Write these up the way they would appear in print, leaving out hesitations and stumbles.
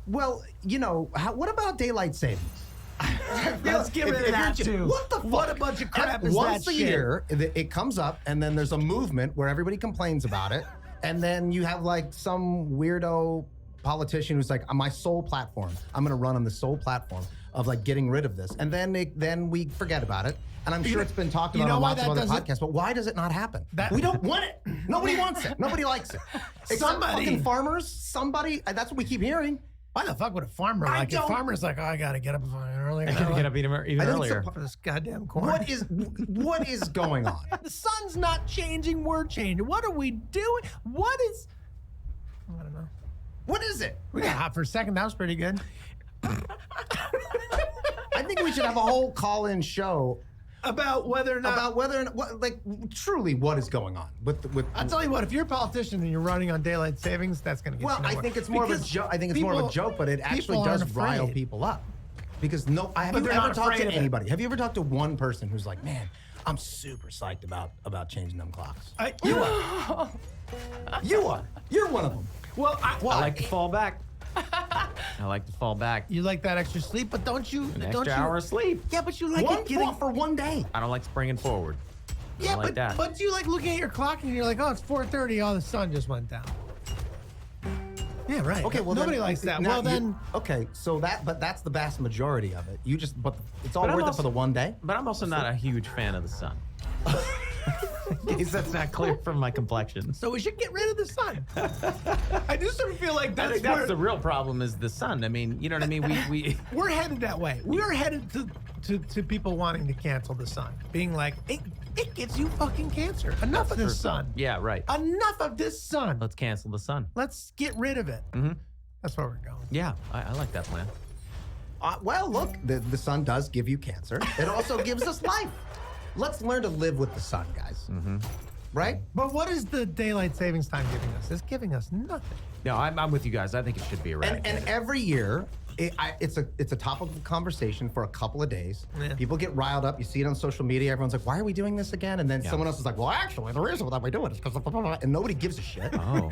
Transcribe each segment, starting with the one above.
Well, what about daylight savings? Let's get rid of that too. What the fuck? What a bunch of crap is Once that a shit? year, it comes up, and then there's a movement where everybody complains about it, and then you have like some weirdo politician who's like, my sole platform, I'm going to run on the sole platform of like getting rid of this, and then we forget about it. And I'm sure it's been talked about on lots of other podcasts, but why does it not happen? We don't want it. Nobody wants it. Nobody likes it. Except fucking farmers. Somebody. That's what we keep hearing. Why the fuck would a farmer like? If farmer's like, oh, I gotta get up earlier. I gotta get up even earlier for this goddamn corn. What is going on? The sun's not changing. We're changing. What are we doing? What is? I don't know. What is it? We got hot for a second. That was pretty good. I think we should have a whole call-in show about whether or not truly what is going on with I'll tell you what, if you're a politician and you're running on daylight savings, that's going to get you nowhere. I think it's more of a joke. I think it's more of a joke, but it actually does rile people up. Because have you ever talked to anybody? Have you ever talked to one person who's like, man, I'm super psyched about changing them clocks? You are. You are. You're one of them. Well, I like to fall back. I like to fall back. You like that extra sleep, but don't you? An extra hour of sleep. Yeah, but you like getting for one day. I don't like springing forward. Yeah, like that. But you like looking at your clock and you're like, oh, it's 4:30. Oh, the sun just went down. Yeah, right. Okay, well nobody likes that. Now, well then, okay, so that's the vast majority of it. But it's all worth it for the one day. But I'm also not a huge fan of the sun. In case that's not clear from my complexion. So we should get rid of the sun. I do sort of feel like that's the real problem is the sun. I mean, you know what I mean? We're headed that way. We are headed to people wanting to cancel the sun. Being like, it gives you fucking cancer. Enough of this sun. Yeah, right. Enough of this sun. Let's cancel the sun. Let's get rid of it. Mm-hmm. That's where we're going. Yeah, I like that plan. Well, look, the sun does give you cancer. It also gives us life. Let's learn to live with the sun, guys. Mm-hmm. Right? But what is the daylight savings time giving us? It's giving us nothing. No, I'm with you guys. I think it should be eradicated. And every year, it's a topic of conversation for a couple of days. Yeah. People get riled up. You see it on social media. Everyone's like, why are we doing this again? And then someone else is like, well, actually, the reason that we're doing it is because and nobody gives a shit. Oh.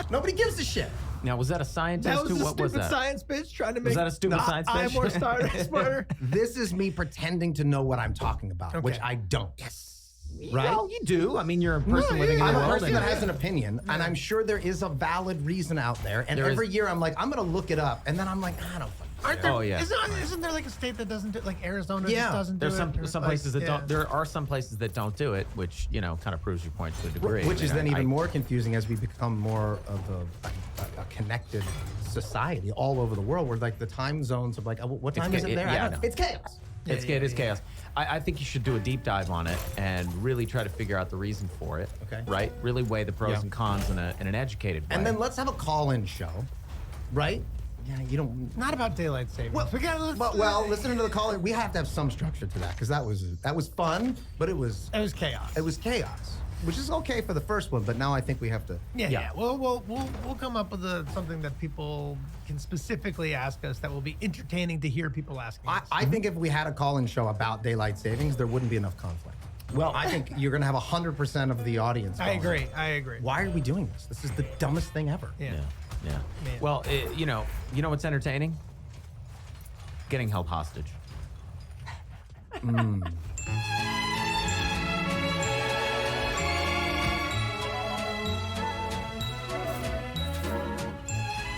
Nobody gives a shit. Now, was that a scientist? That was what was that? Science bitch trying to make. Was that a stupid science bitch? I'm more smarter. This is me pretending to know what I'm talking about, which I don't. Yes. Right? Well, you do. I mean, you're a person living in the world. I'm a person that has an opinion, and I'm sure there is a valid reason out there. And every year I'm like, I'm going to look it up. And then I'm like, I don't fucking care. Oh, yeah. Isn't there like a state that doesn't do it? Like Arizona just doesn't do it? There's some places that don't. There are some places that don't do it, which, kind of proves your point to a degree. Which is then even more confusing as we become more of a connected society all over the world, where like the time zones of like, what time is it there? Yeah, it's chaos. It is chaos. I think you should do a deep dive on it and really try to figure out the reason for it. Okay. Right? Really weigh the pros and cons in an educated way. And then let's have a call-in show, right? Yeah, you don't. Not about daylight savings. Well, listening to the call-in, we have to have some structure to that because that was fun, but it was chaos. It was chaos, which is okay for the first one, but now I think we have to. Yeah. Well, we'll come up with something that people can specifically ask us that will be entertaining to hear people asking us. I think if we had a call-in show about daylight savings, there wouldn't be enough conflict. Well, I think you're going to have 100% of the audience. I agree. Why are we doing this? This is the dumbest thing ever. Yeah. Well, you know what's entertaining? Getting held hostage.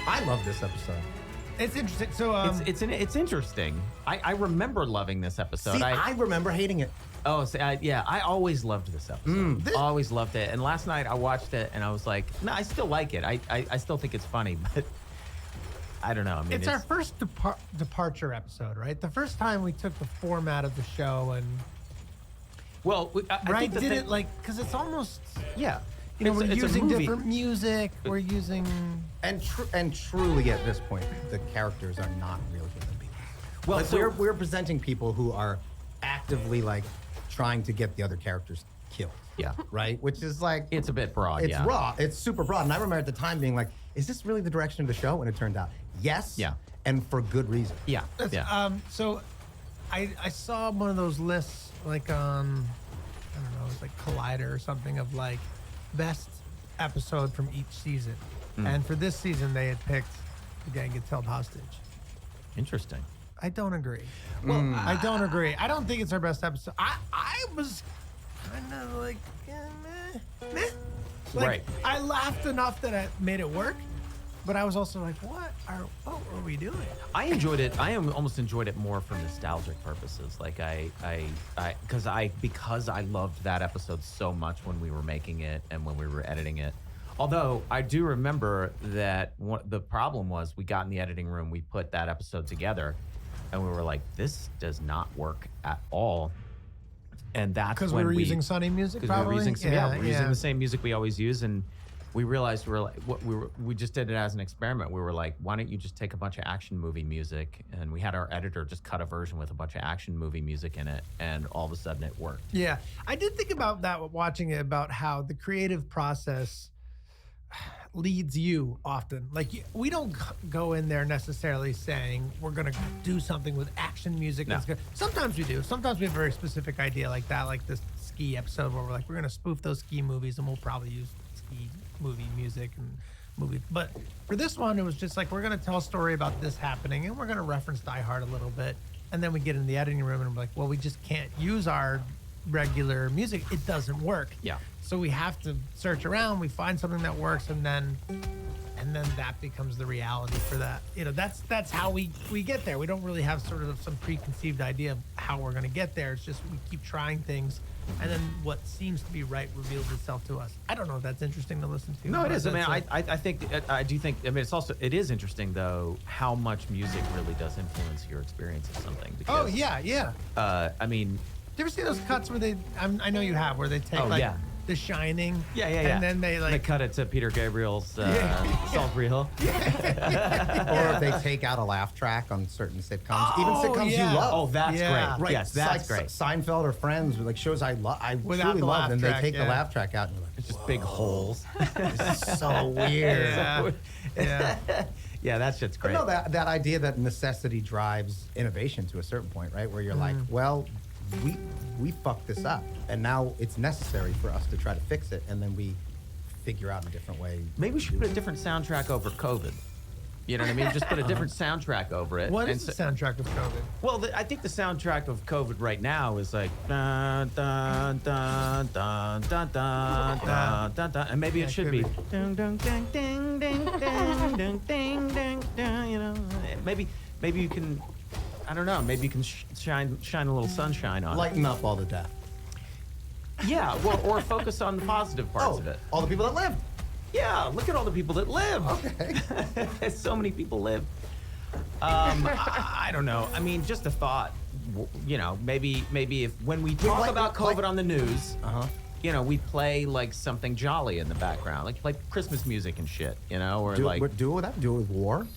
I love this episode. It's interesting. So it's interesting. I remember loving this episode. See, I remember hating it. Oh, so I always loved this episode. Always loved it. And last night I watched it and I was like, no, I still like it. I still think it's funny, but I don't know. I mean, it's our first departure episode, right? The first time we took the format of the show and I think did it like because it's almost yeah. We're using different music. We're using and truly at this point, the characters are not real human beings. Well, like, so we're presenting people who are actively like trying to get the other characters killed. Yeah. Right? Which is like it's a bit broad. It's raw. It's super broad. And I remember at the time being like, is this really the direction of the show? And it turned out yes. Yeah. And for good reason. Yeah. So I saw one of those lists like on I don't know, it was like Collider or something of like best episode from each season. And for this season they had picked the gang gets held hostage. Interesting. I don't agree. Well, I don't agree. I don't think it's our best episode. I was kind of like, meh. Like, Right. I laughed enough that it made it work, but I was also like, what are we doing? I enjoyed it. I almost enjoyed it more for nostalgic purposes. Like because I loved that episode so much when we were making it and when we were editing it. Although I do remember that the problem was we got in the editing room, we put that episode together, and we were like, this does not work at all. And that's Because when we were using Sunny music, because we probably? were using the same music we always use, and we realized we just did it as an experiment. We were like, why don't you just take a bunch of action movie music, and we had our editor just cut a version with a bunch of action movie music in it, and all of a sudden it worked. Yeah, I did think about that watching it, about how the creative process leads you often. Like, we don't go in there necessarily saying we're going to do something with action music. No. That's good. Sometimes we do. Sometimes we have a very specific idea like that, like this ski episode where we're like, we're going to spoof those ski movies and we'll probably use ski movie music and movie. But for this one, it was just like, we're going to tell a story about this happening and we're going to reference Die Hard a little bit. And then we get in the editing room and we're like, well, we just can't use our regular music. It doesn't work. Yeah. So we have to search around, we find something that works, and then that becomes the reality for that. You know, that's how we get there. We don't really have sort of some preconceived idea of how we're going to get there. It's just we keep trying things, and then what seems to be right reveals itself to us. I don't know if that's interesting to listen to. No, it is. I mean, that's I do think. I mean, it is interesting though how much music really does influence your experience of something. Oh Because, yeah. I mean, Do you ever see those cuts where they? I know you have, where they take The Shining. Yeah. And then they cut it to Peter Gabriel's Salt Reel. Or if they take out a laugh track on certain sitcoms, even sitcoms you love. Oh, that's Yeah. great. Right. Yes, that's like great. Seinfeld or Friends, like shows I Without truly the love, laugh and they track, take the yeah. laugh track out, and you're like, It's just big holes. it's so weird. Yeah. Yeah, that shit's But great. no, that idea that necessity drives innovation to a certain point, right? Where you're like, well, we fucked this up, and now it's necessary for us to try to fix it, and then we figure out a different way. Maybe we should put a different soundtrack over COVID. You know what I mean? Just put a different soundtrack over it. What and is the soundtrack of COVID? Well, I think the soundtrack of COVID right now is like dun dun dun dun dun dun dun dun dun, and maybe it should be ding ding ding ding ding ding ding ding ding ding. You know, maybe you can. I don't know. Maybe you can shine a little sunshine on it. Lighten up all the death. Yeah, well, or focus on the positive parts of it. all the people that lived. Yeah, look at all the people that live. Okay. So many people live. I don't know. I mean, just a thought. You know, maybe if when we talk about COVID on the news, you know, we play like something jolly in the background, like Christmas music and shit. You know, or Do like it with that. Do it with war.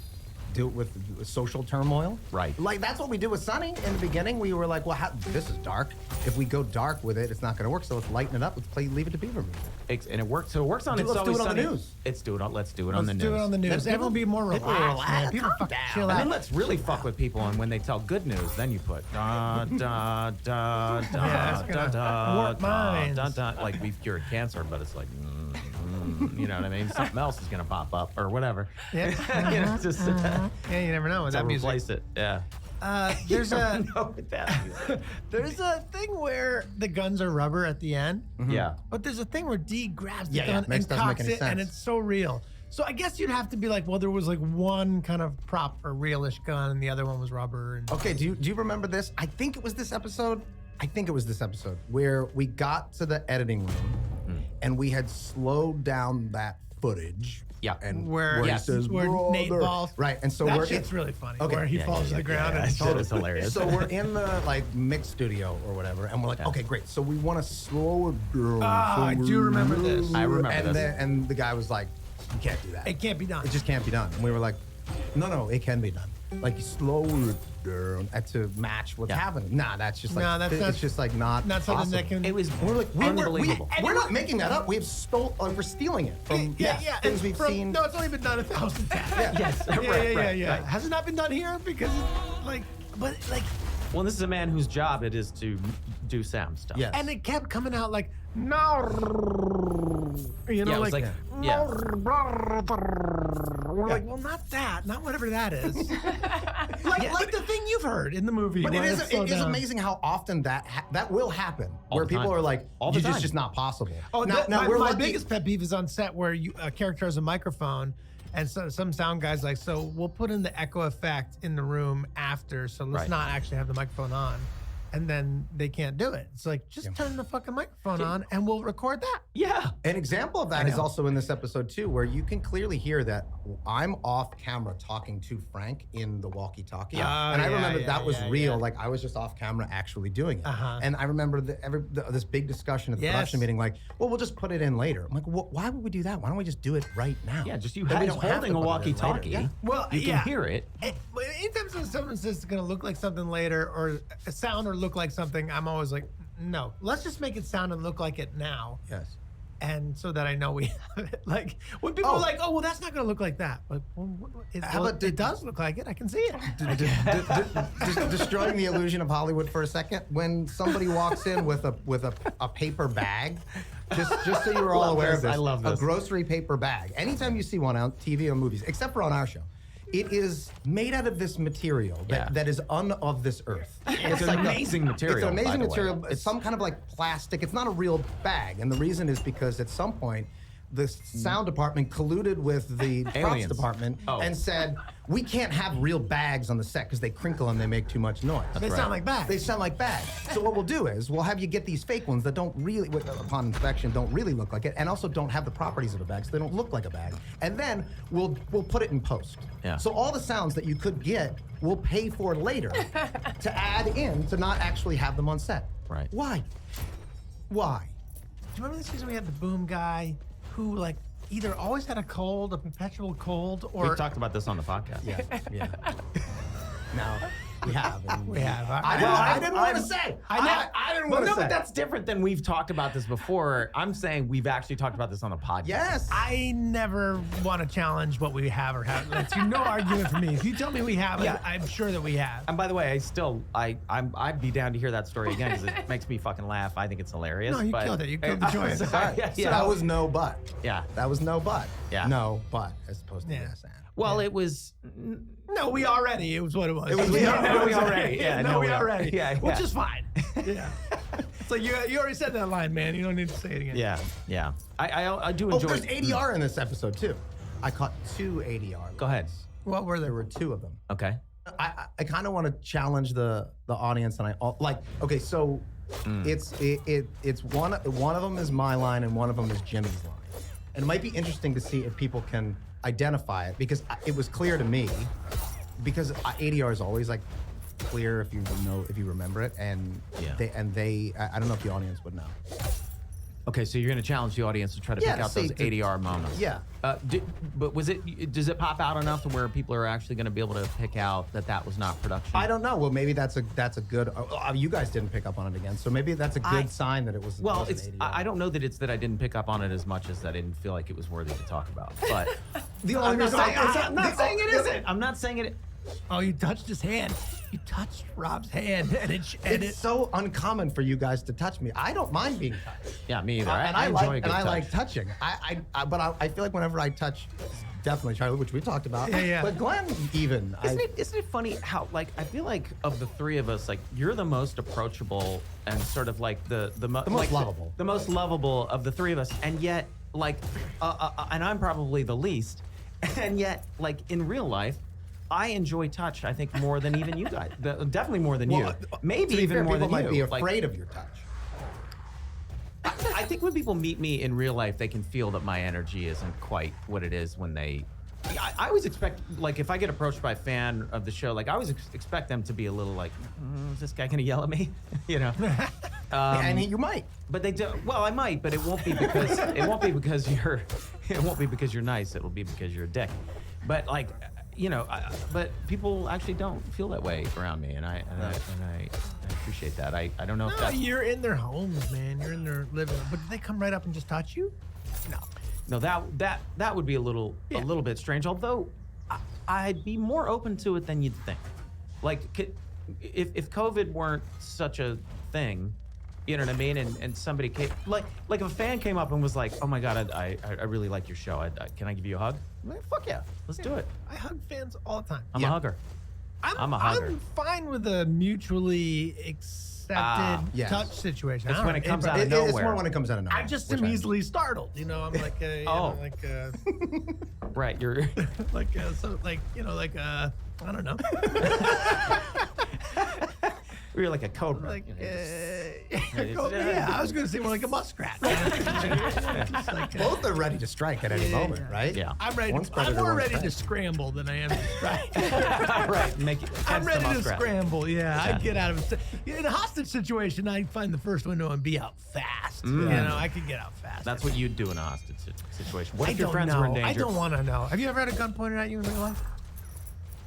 Do it with social turmoil. Right. Like, that's what we did with Sunny in the beginning. We were like, well, this is dark. If we go dark with it, it's not going to work. So let's lighten it up. Let's play Leave It to Beaver music. and it works. So it works on It's Let's do Always it on the Sunny. news. Let's do it on the news. Let's do it on the news. Let's Everyone be more people relaxed, relax. man. People Calm fucking down. chill And then out. let's really fuck with people, and when they tell good news, then you put da da da da Yeah, it's da gonna da warp da minds. da da. Like we've cured cancer, but it's like, you know what I mean? Something else is gonna pop up or whatever. Yeah. You know, just Yeah, you never know with to that music. replace it. Yeah. There's a No, with that music. there's a thing where the guns are rubber at the end. Yeah. But there's a thing where D grabs the Yeah, gun and doesn't make cocks any it, and sense. it's so real. So I guess you'd have to be like, well, there was like one kind of prop or realish gun, and the other one was rubber. And Okay, do you remember this? I think it was this episode. Where we got to the editing room and we had slowed down that footage. Yeah. And Where- he yes, says, where Nate "Brother." falls. Right, and so that we're shit's really funny. Okay. Where he Yeah, falls yeah, to the ground yeah, and it's that shit is hilarious. So we're in the mix studio or whatever, and we're like, okay, great. So we want to slow it down. I do remember this. I remember and this. and the guy was like, you can't do that. It can't be done. It just can't be done. And we were like, no, it can be done. Like, you slow it down to match what's Yeah. happening. Nah, that's just like, No, that's it's not- just like not Not something possible. that can. It was We're like, unbelievable. we're not making that up. We're stealing it from yeah. things it's we've from- seen. No, it's only been done 1,000 times. Yes. Yeah. Right. Has it not been done here? Because, but Well, this is a man whose job it is to do sound stuff. Yes. and it kept coming out like, no, you know, Yeah, it was like, like- yeah. We're like, well, not that, not whatever that is. like the thing you've heard in the movie. But it where is it's slowed down. amazing how often that will happen, All where the people time. are like, All the it's time. just not possible. Oh, now my lucky- biggest pet peeve is on set where a character has a microphone, and so some sound guy's like, so we'll put in the echo effect in the room after, so let's Right. not actually have the microphone on. And then they can't do it. It's like, just turn the fucking microphone on and we'll record that. Yeah. An example of that is also in this episode too, where you can clearly hear that I'm off camera talking to Frank in the Walkie Talkie, and I remember that was real. Like I was just off camera actually doing it, and I remember this big discussion at the production meeting, like, well, we'll just put it in later. I'm like, well, why would we do that? Why don't we just do it right now? Yeah, just you Then we don't have holding to a put it in walkie later. talkie. Yeah. Well, you can hear it. But anytime someone says it's going to look like something later or a sound or look like something, I'm always like, no, let's just make it sound and look like it now. Yes. And so that I know we have it. Like when people are like, oh, well, that's not going to look like that. But it does look like it. I can see it. Destroying the illusion of Hollywood for a second. When somebody walks in with a paper bag, just so you're all aware of this, I love this. A grocery paper bag. Anytime you see one on TV or movies, except for on our show, it is made out of this material that is of this earth. It's an amazing material. It's an by amazing the way. material. It's some kind of like plastic. It's not a real bag, and the reason is because at some point, the sound department colluded with the props Aliens. department and said, we can't have real bags on the set because they crinkle and they make too much noise. They sound like bags. They sound like bags. So what we'll do is we'll have you get these fake ones that don't really, upon inspection, don't really look like it, and also don't have the properties of a bag, so they don't look like a bag. And then we'll put it in post. Yeah. So all the sounds that you could get, we'll pay for later to add in to not actually have them on set. Right. Why? Why? Do you remember the season we had the boom guy who like either always had a cold, a perpetual cold, or We've talked about this on the podcast. Yeah. Now we have. And we have. I didn't want to say. I didn't want to say. But that's different than we've talked about this before. I'm saying we've actually talked about this on the podcast. Yes. I never want to challenge what we have or have. That's no argument for me. If you tell me we have it, I'm sure that we have. And by the way, I'd be down to hear that story again because it makes me fucking laugh. I think it's hilarious. No, you killed it. You killed the joint. Sorry. So that was no but. Yeah. That was no but. Yeah. No but as opposed to yes and. Well, it was. No, we already. It was what it was. It was we already. Yeah, no, we we already. Yeah, Which is fine. Yeah. It's like you already said that line, man. You don't need to say it again. Yeah. I do Oh, enjoy. there's ADR in this episode too. I caught 2 ADR. Go ahead. What were There there? were 2 of them. Okay. I kind of want to challenge the audience, and okay, so it's one of them is my line and one of them is Jimmy's line, and it might be interesting to see if people can identify it because it was clear to me because ADR is always like clear if you remember it, and I don't know if the audience would know. Okay, so you're going to challenge the audience to try to pick out those ADR moments. Yeah. But does it pop out enough to where people are actually going to be able to pick out that was not production? I don't know. Well, maybe that's a good. You guys didn't pick up on it again, so maybe that's a good sign that it was. Well, wasn't it's. ADR. I don't know that it's that I didn't pick up on it as much as that I didn't feel like it was worthy to talk about. But I'm not saying it isn't. I'm not saying it. Oh, you touched his hand. You touched Rob's hand, and It's so uncommon for you guys to touch me. I don't mind being touched. Yeah, me either. I enjoy a good touch. like touching. But I feel like whenever I touch, definitely Charlie, which we talked about. Yeah. But Glenn, even. Isn't it funny how I feel like of the 3 of us, you're the most approachable and sort of like the most lovable. the most lovable of the 3 of us, and yet and I'm probably the least, and yet in real life. I enjoy touch, I think, more than even you guys. Definitely more than you. Maybe even more than you. People might be afraid of your touch. I think when people meet me in real life, they can feel that my energy isn't quite what it is when they... I always expect, if I get approached by a fan of the show, I always expect them to be a little is this guy going to yell at me? And you might. But they do. Well, I might, but it won't be because you're nice. It'll be because you're a dick. But but people actually don't feel that way around me, and I appreciate that. I don't know if that's... You're in their homes, man. You're in their living room. But did they come right up and just touch you? No, that would be a little bit strange. Although I'd be more open to it than you'd think. If COVID weren't such a thing, You know what I mean? And somebody came, like if a fan came up and was like, "Oh my God, I really like your show. Can I give you a hug?" I'm like, "Fuck yeah, let's do it." I hug fans all the time. I'm a hugger. I'm a hugger. I'm fine with a mutually accepted yes. touch situation. It's I don't when it know, comes out of It's nowhere. more when it comes out of nowhere. I just which am easily startled. You know, I'm like, Right, you're I don't know. you're like a cobra. Like, It's- yeah, I was going to say more like a muskrat. Just like, Both are ready to strike at any moment, right? Yeah. I'm ready. One's I'm predator, more one's ready to prey. scramble than I am to strike. right, make it. I'm hence the ready to muskrat. scramble. Yeah, Yeah. I get out of it. In a hostage situation, I find the first window and be out fast. You know, I could get out fast. That's what you'd do in a hostage situation. What I if your don't friends know. were in danger? I don't want to know. Have you ever had a gun pointed at you in real life?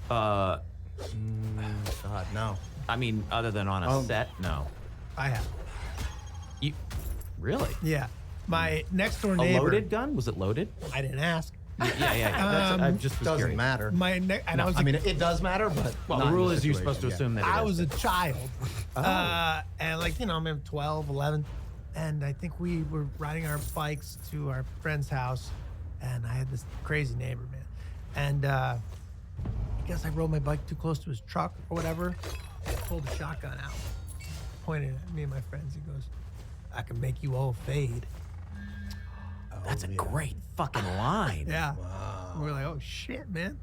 God, no. I mean, other than on a set, no. I have. You really? Yeah. My next door A neighbor. loaded gun? Was it loaded? I didn't ask. Yeah. That's, I just was Doesn't curious. matter. And I was. I mean, it does matter, but Well, not the in rule this is you're supposed to situation, assume that it I is. was a child. And like, you know, I'm 12, 11. And I think we were riding our bikes to our friend's house. And I had this crazy neighbor, man. And I guess I rode my bike too close to his truck or whatever. And pulled the shotgun out. Pointed at me and my friends. He goes, "I can make you all fade." That's a great fucking line. Yeah. We were like, "Oh shit, man."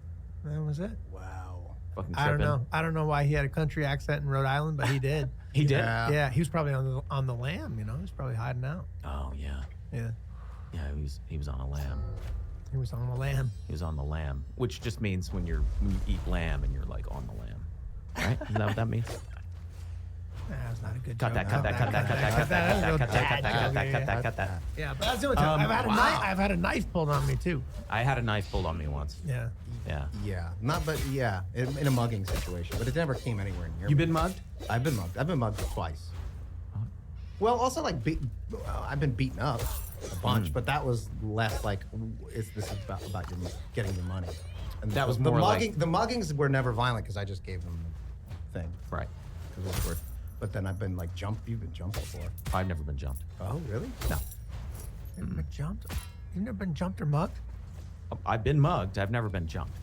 That was it. Wow. Fucking I don't tripping. know. I don't know why he had a country accent in Rhode Island, but he did. He did? Yeah, he was probably on the lam. You know, he was probably hiding out. Oh, yeah. Yeah, Yeah, he was on a lamb. he was on the lam. He was on the lamb, which just means when you eat lamb and you're like on the lamb. Right? Isn't that what that means? That's not a good Cut joke. that, cut that, cut that, cut that, cut that, cut that, cut that, cut that, cut that, cut that. Yeah, but that's the only time I've had a knife pulled on me too. I had a knife pulled on me once. Yeah. Yeah. Yeah. In a mugging situation, but it never came anywhere near You me. been mugged? I've been mugged. I've been mugged twice. Well, also like I've been beaten up a bunch, but that was less like this is about your getting your money. And That was the more mugging. like- The muggings were never violent because I just gave them the thing. Right. 'Cause it was worth. But then I've been like jumped. You've been jumped before. I've never been jumped. Oh, really? No. You've never been jumped? You've never been jumped or mugged? I've been mugged. I've never been jumped.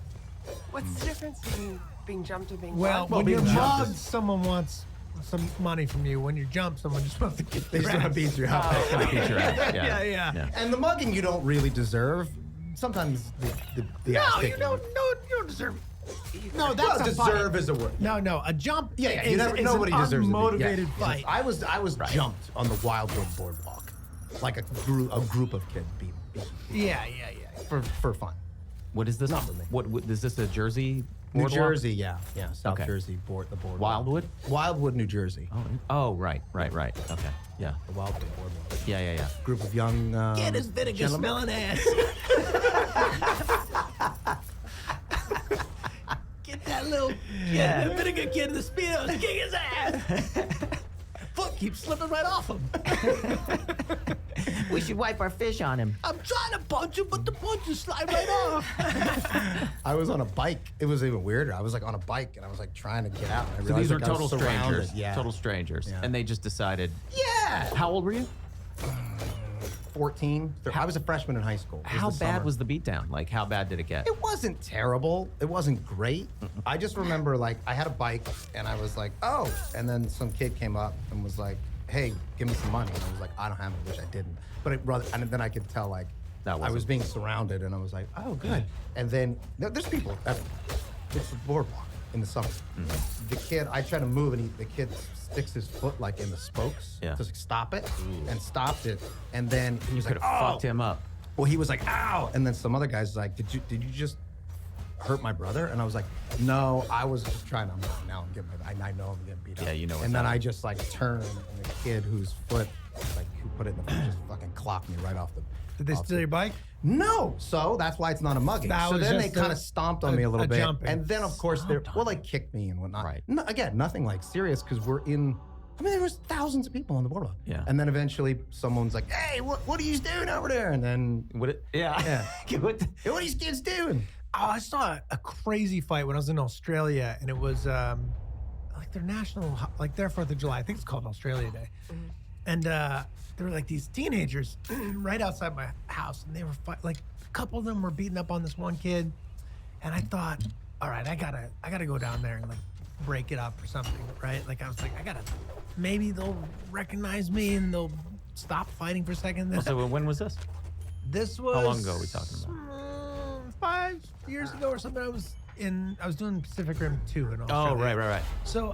What's the difference between being jumped and being Well, mugged? when you're being jumped mugged, someone wants some money from you. When you're jumped, someone just wants to get They your just want ass. to beat you up. Gonna beat your ass. Yeah. And the mugging you don't really deserve. Sometimes the ass No, you kicking. don't deserve. No, Well, that's a deserve fight. is a word. No, a jump. Yeah, is, is nobody an deserves to be. unmotivated Yeah. fight. I was jumped on the Wildwood boardwalk, like a group of kids beat Yeah. for fun. What is this? Not for me. What is this? A Jersey? New boardwalk? Jersey, yeah, South Okay. Jersey, the boardwalk. Wildwood? Wildwood, New Jersey. Oh, right. Okay. Yeah. The Wildwood boardwalk. Yeah. Group of young. Get his vinegar gentlemen. smelling ass. Get that little that vinegar kid in the Speedos, kick his ass. Foot keeps slipping right off him. We should wipe our fish on him. I'm trying to punch him, but the punches slide right off. I was on a bike. It was even weirder. I was like on a bike and I was like trying to get out. And I So realized these were like, I was total surrounded. strangers. Yeah. Total strangers. Yeah. And they just decided. Yeah. How old were you? 14. I was a freshman in high school. It How the bad summer. was the beatdown? Like, how bad did it get? It wasn't terrible. It wasn't great. I just remember like I had a bike and I was like, oh, and then some kid came up and was like, hey, give me some money. And I was like, I don't have it, which I didn't. But and then I could tell like That I wasn't- was being surrounded and I was like, oh, good. And then there's people. It's the boardwalk in the summer. The kid, I try to move and the kid sticks his foot like in the spokes Yeah. to stop it and stopped it. And then he was Could like, have oh. fucked him up. Well, he was like, ow. And then some other guy's like, did you just hurt my brother? And I was like, no, I was just trying to, now I'm getting, I know I'm getting beat up. Yeah, you know what's And then I happening. just like turned and the kid whose foot, like who put it in the foot, just fucking clocked me right off the. Did they steal your bike? No. So that's why it's not a mugging. That So was then they just kind a- of stomped on me a little a bit. jumping. And then of course they're, Stomped on well, like kicked me and whatnot. Right. No, again, nothing like serious because we're in, I mean, there was thousands of people on the boardwalk. Yeah. And then eventually someone's like, hey, what are you doing over there? And then, Would it? Yeah. hey, what are these kids doing? Oh, I saw a crazy fight when I was in Australia, and it was like their national, like their 4th of July. I think it's called Australia Day. And there were like these teenagers right outside my house, and they were like a couple of them were beating up on this one kid, and I thought, all right, I gotta go down there and like break it up or something, right? Like I was like, maybe they'll recognize me and they'll stop fighting for a second. So when was this? This was How long ago are we talking about? 5 years ago or something. I was doing Pacific Rim 2 in Australia. Oh, right. So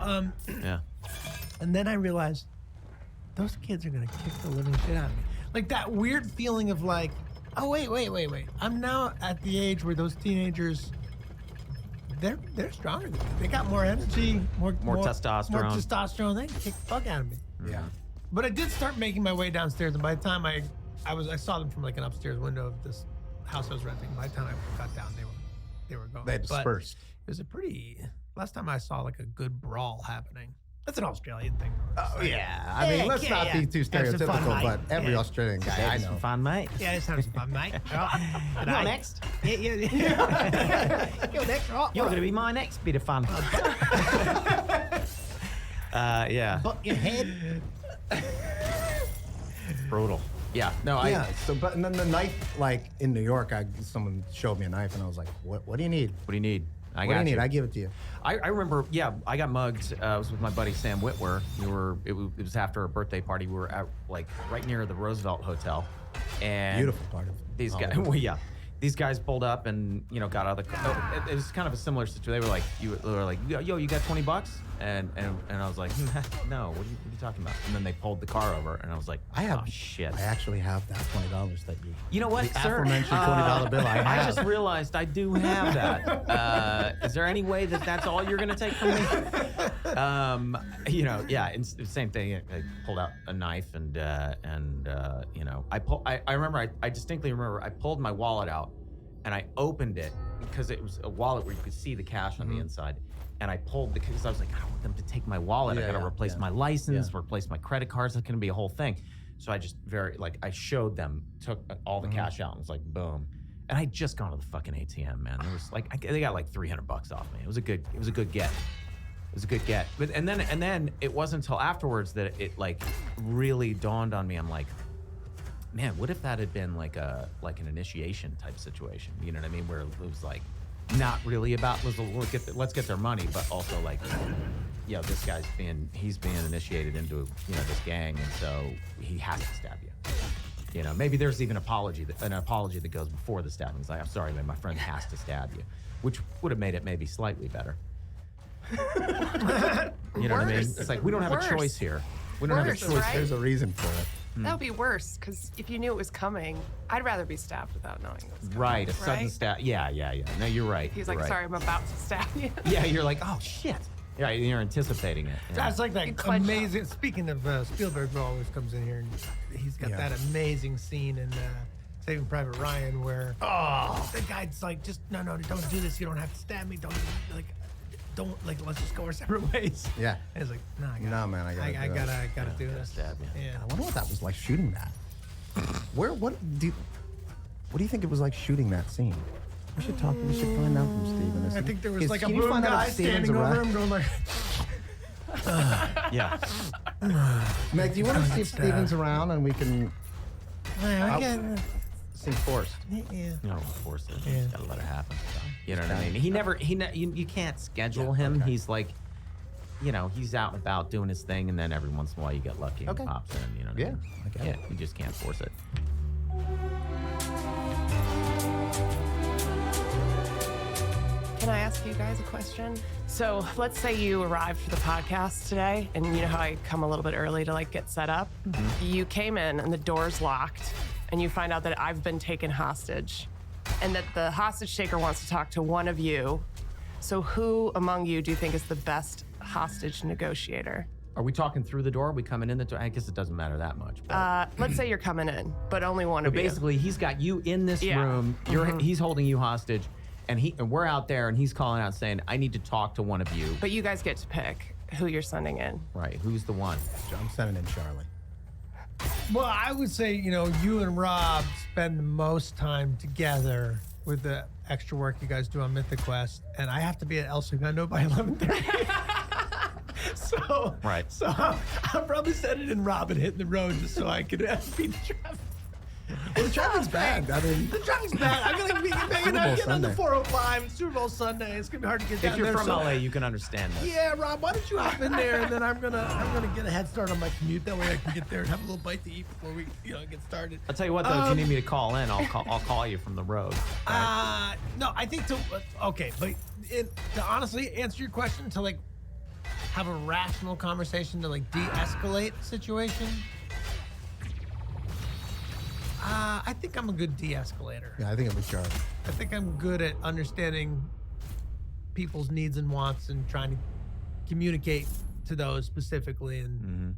Yeah. and then I realized those kids are gonna kick the living shit out of me. Like that weird feeling of like, oh wait. I'm now at the age where those teenagers, they're stronger than me. They got more energy, more testosterone. More testosterone. They can kick the fuck out of me. Yeah. But I did start making my way downstairs, and by the time I saw them from like an upstairs window of this house I was renting. By the time I got down, they were gone. They dispersed. It was last time I saw like a good brawl happening. That's an Australian thing. Oh, yeah. I mean, let's not be too Have some fun, stereotypical, mate. but every Yeah. Australian guy I know. Fun, mate. Yeah, it's having some fun, mate. You're next. Yeah. You're next, right? You're going to be my next bit of fun. Yeah. But your head. Brutal. Yeah. No, Yeah. And then the knife, like in New York, someone showed me a knife, and I was like, "What do you need? What do you need? I What do got you need? I give it to you." I remember, I got mugged. I was with my buddy Sam Whitwer. It was after a birthday party. We were at like right near the Roosevelt Hotel, and Beautiful part of these guys. Hollywood. Well, yeah, these guys pulled up and got out of the car. It was kind of a similar situation. They were like, "Yo, you got $20?" And I was like, "No, what are you talking about?" And then they pulled the car over, and I was like, "Oh shit!" I actually have that $20 that you. You know what, the sir? aforementioned $20 bill I have. I just realized I do have that. Is there any way that that's all you're going to take from me? It's the same thing. I pulled out a knife and I distinctly remember I pulled my wallet out and I opened it because it was a wallet where you could see the cash on the inside. And I pulled because I was like, I don't want them to take my wallet. I got to replace my license, replace my credit cards. That's going to be a whole thing. So I just I showed them, took all the cash out and was like, boom. And I just gone to the fucking ATM, man. It was like, they got like $300 off me. It was a good get. It was a good get. But and then it wasn't until afterwards that it like really dawned on me. I'm like, man, what if that had been like an initiation type situation? You know what I mean? Where it was like not really about let's get their money, but also like, this guy's being initiated into this gang, and so he has to stab you. Maybe there's even an apology that goes before the stabbing. It's like, I'm sorry, man, my friend has to stab you, which would have made it maybe slightly better. You know what I mean? It's like we don't have a choice here. We don't have a Worse, choice. right? There's a reason for it. That would be worse, because if you knew it was coming, I'd rather be stabbed without knowing it was coming. Right, a sudden right? stab. Yeah. No, you're right. He's You're like, right. sorry, I'm about to stab you. Yeah, you're like, oh shit. Yeah, you're anticipating it. Yeah. That's like You that clench amazing. Speaking of Spielberg, who always comes in here and he's got that amazing scene in Saving Private Ryan where the guy's like, just no, don't do this. You don't have to stab me. Don't let's just go our separate ways. Yeah. And he's like, no, I gotta do this. Stab you. Yeah. I wonder what that was like shooting that. What do you think it was like shooting that scene? We should find out from Steven. I think there was like a can you boom find out guy if Steven's standing over around? him going like, Yeah. Meg, do you want to see if That's, Steven's around and we can seem forced? yeah. You don't force it. You Yeah. just gotta let it happen. You know what I mean? You can't schedule him. okay. He's like, he's out and about doing his thing, and then every once in a while you get lucky and Okay. he pops in. You know what I Yeah, mean? I get it. You just can't force it. Can I ask you guys a question? So let's say you arrived for the podcast today, and you know how I come a little bit early to like get set up? You came in and the door's locked, and you find out that I've been taken hostage, and that the hostage taker wants to talk to one of you. So who among you do you think is the best hostage negotiator? Are we talking through the door? Are we coming in the door? I guess it doesn't matter that much. But, Let's say you're coming in, but only one but of you. basically, he's got you in this Yeah. room. He's holding you hostage, and we're out there, and he's calling out saying, "I need to talk to one of you." But you guys get to pick who you're sending in. Right? Who's the one? I'm sending in Charlie. Well, I would say, you and Rob spend the most time together with the extra work you guys do on Mythic Quest, and I have to be at El Segundo by 11:30. So Right. So I'll probably set it in Robin hitting the road just so I could beat the traffic. Well, the traffic's bad. I mean, The traffic's bad. I'm gonna be getting Bowl on the Sunday. 405. It's Super Bowl Sunday. It's gonna be hard to get down If you're there. from so- LA, you can understand this. Yeah, Rob, why don't you hop in there and then I'm gonna get a head start on my commute. That way I can get there and have a little bite to eat before we get started. I'll tell you what, though, if you need me to call in, I'll call you from the road. No, I think okay, but to honestly answer your question, to like have a rational conversation to like de-escalate the situation. I think I'm a good de-escalator. yeah, I think it'll be Charlie. I think I'm good at understanding people's needs and wants and trying to communicate to those specifically and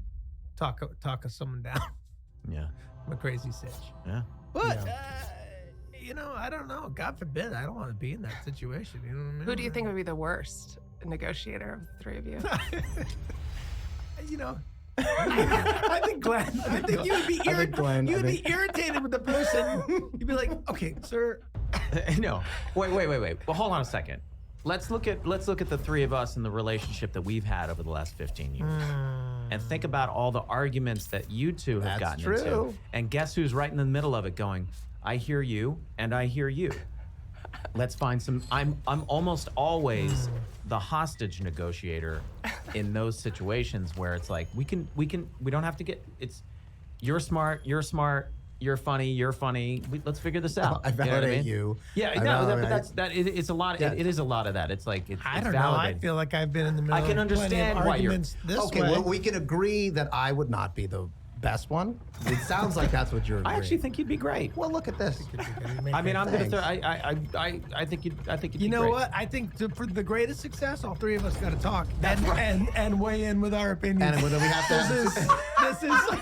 talk someone down. Yeah. I'm a crazy sitch. Yeah. But I don't know. God forbid, I don't want to be in that situation. You know what I mean? Who do you think would be the worst negotiator of the three of you? I think Glenn. I think you would be I think Glenn, you would I be think- irritated with the person. You'd be like, okay, sir. No. Wait. Well, hold on a second. Let's look at the three of us and the relationship that we've had over the last 15 years. And think about all the arguments that you two have That's gotten into. true. And guess who's right in the middle of it going, I hear you and I hear you. Let's find some. I'm almost always the hostage negotiator in those situations where it's like we don't have to get it's you're smart, you're funny, let's figure this out. I You know what validate mean? you. Yeah, I no, validate- but that's it's a lot. Yeah. It is a lot of that. It's like it's I it's don't know. I validating. feel like I've been in the middle. I can of plenty of understand why you're- arguments this Okay, way. well, we can agree that I would not be the best one. It sounds like that's what you're agreeing. I actually think you'd be great. Well, look at this. I mean, I'm gonna. Thanks. I think you'd. I think you'd You be know great. what? I think for the greatest success, all three of us got to talk and weigh in with our opinions. And whether we have to. This is.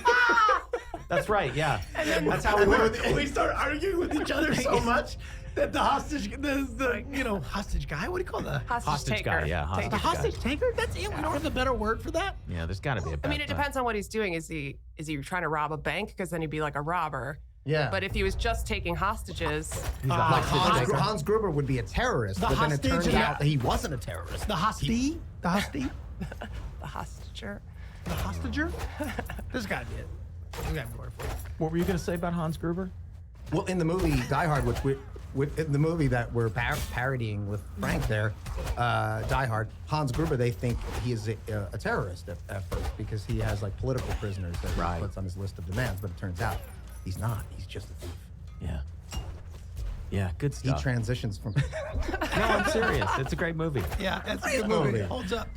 That's right. Yeah. That's how we work. We start arguing with each other so much that the hostage, the hostage guy. What do you call the Hostage taker. guy, yeah, Taker. the hostage taker? That's it. We don't have a better word for that. Yeah, there's got to be a. I mean, it depends on what he's doing. Is he trying to rob a bank? Because then he'd be like a robber. Yeah. But if he was just taking hostages, He's a Like hostage taker. Hans Gruber would be a terrorist, but then it hostage turns and out that he wasn't a terrorist. The hostie, the hostie, the hostager. the hostager. This got to be it. We got more for it. What were you gonna say about Hans Gruber? Well, in the movie Die Hard, in the movie that we're parodying with Frank there, Die Hard, Hans Gruber, they think he is a terrorist at first because he has like political prisoners that Right. he puts on his list of demands, but it turns out he's not. He's just a thief. Yeah. Yeah, good He stuff. transitions from. No, I'm serious. It's a great movie. Yeah, that's a Great good movie. movie. It holds up.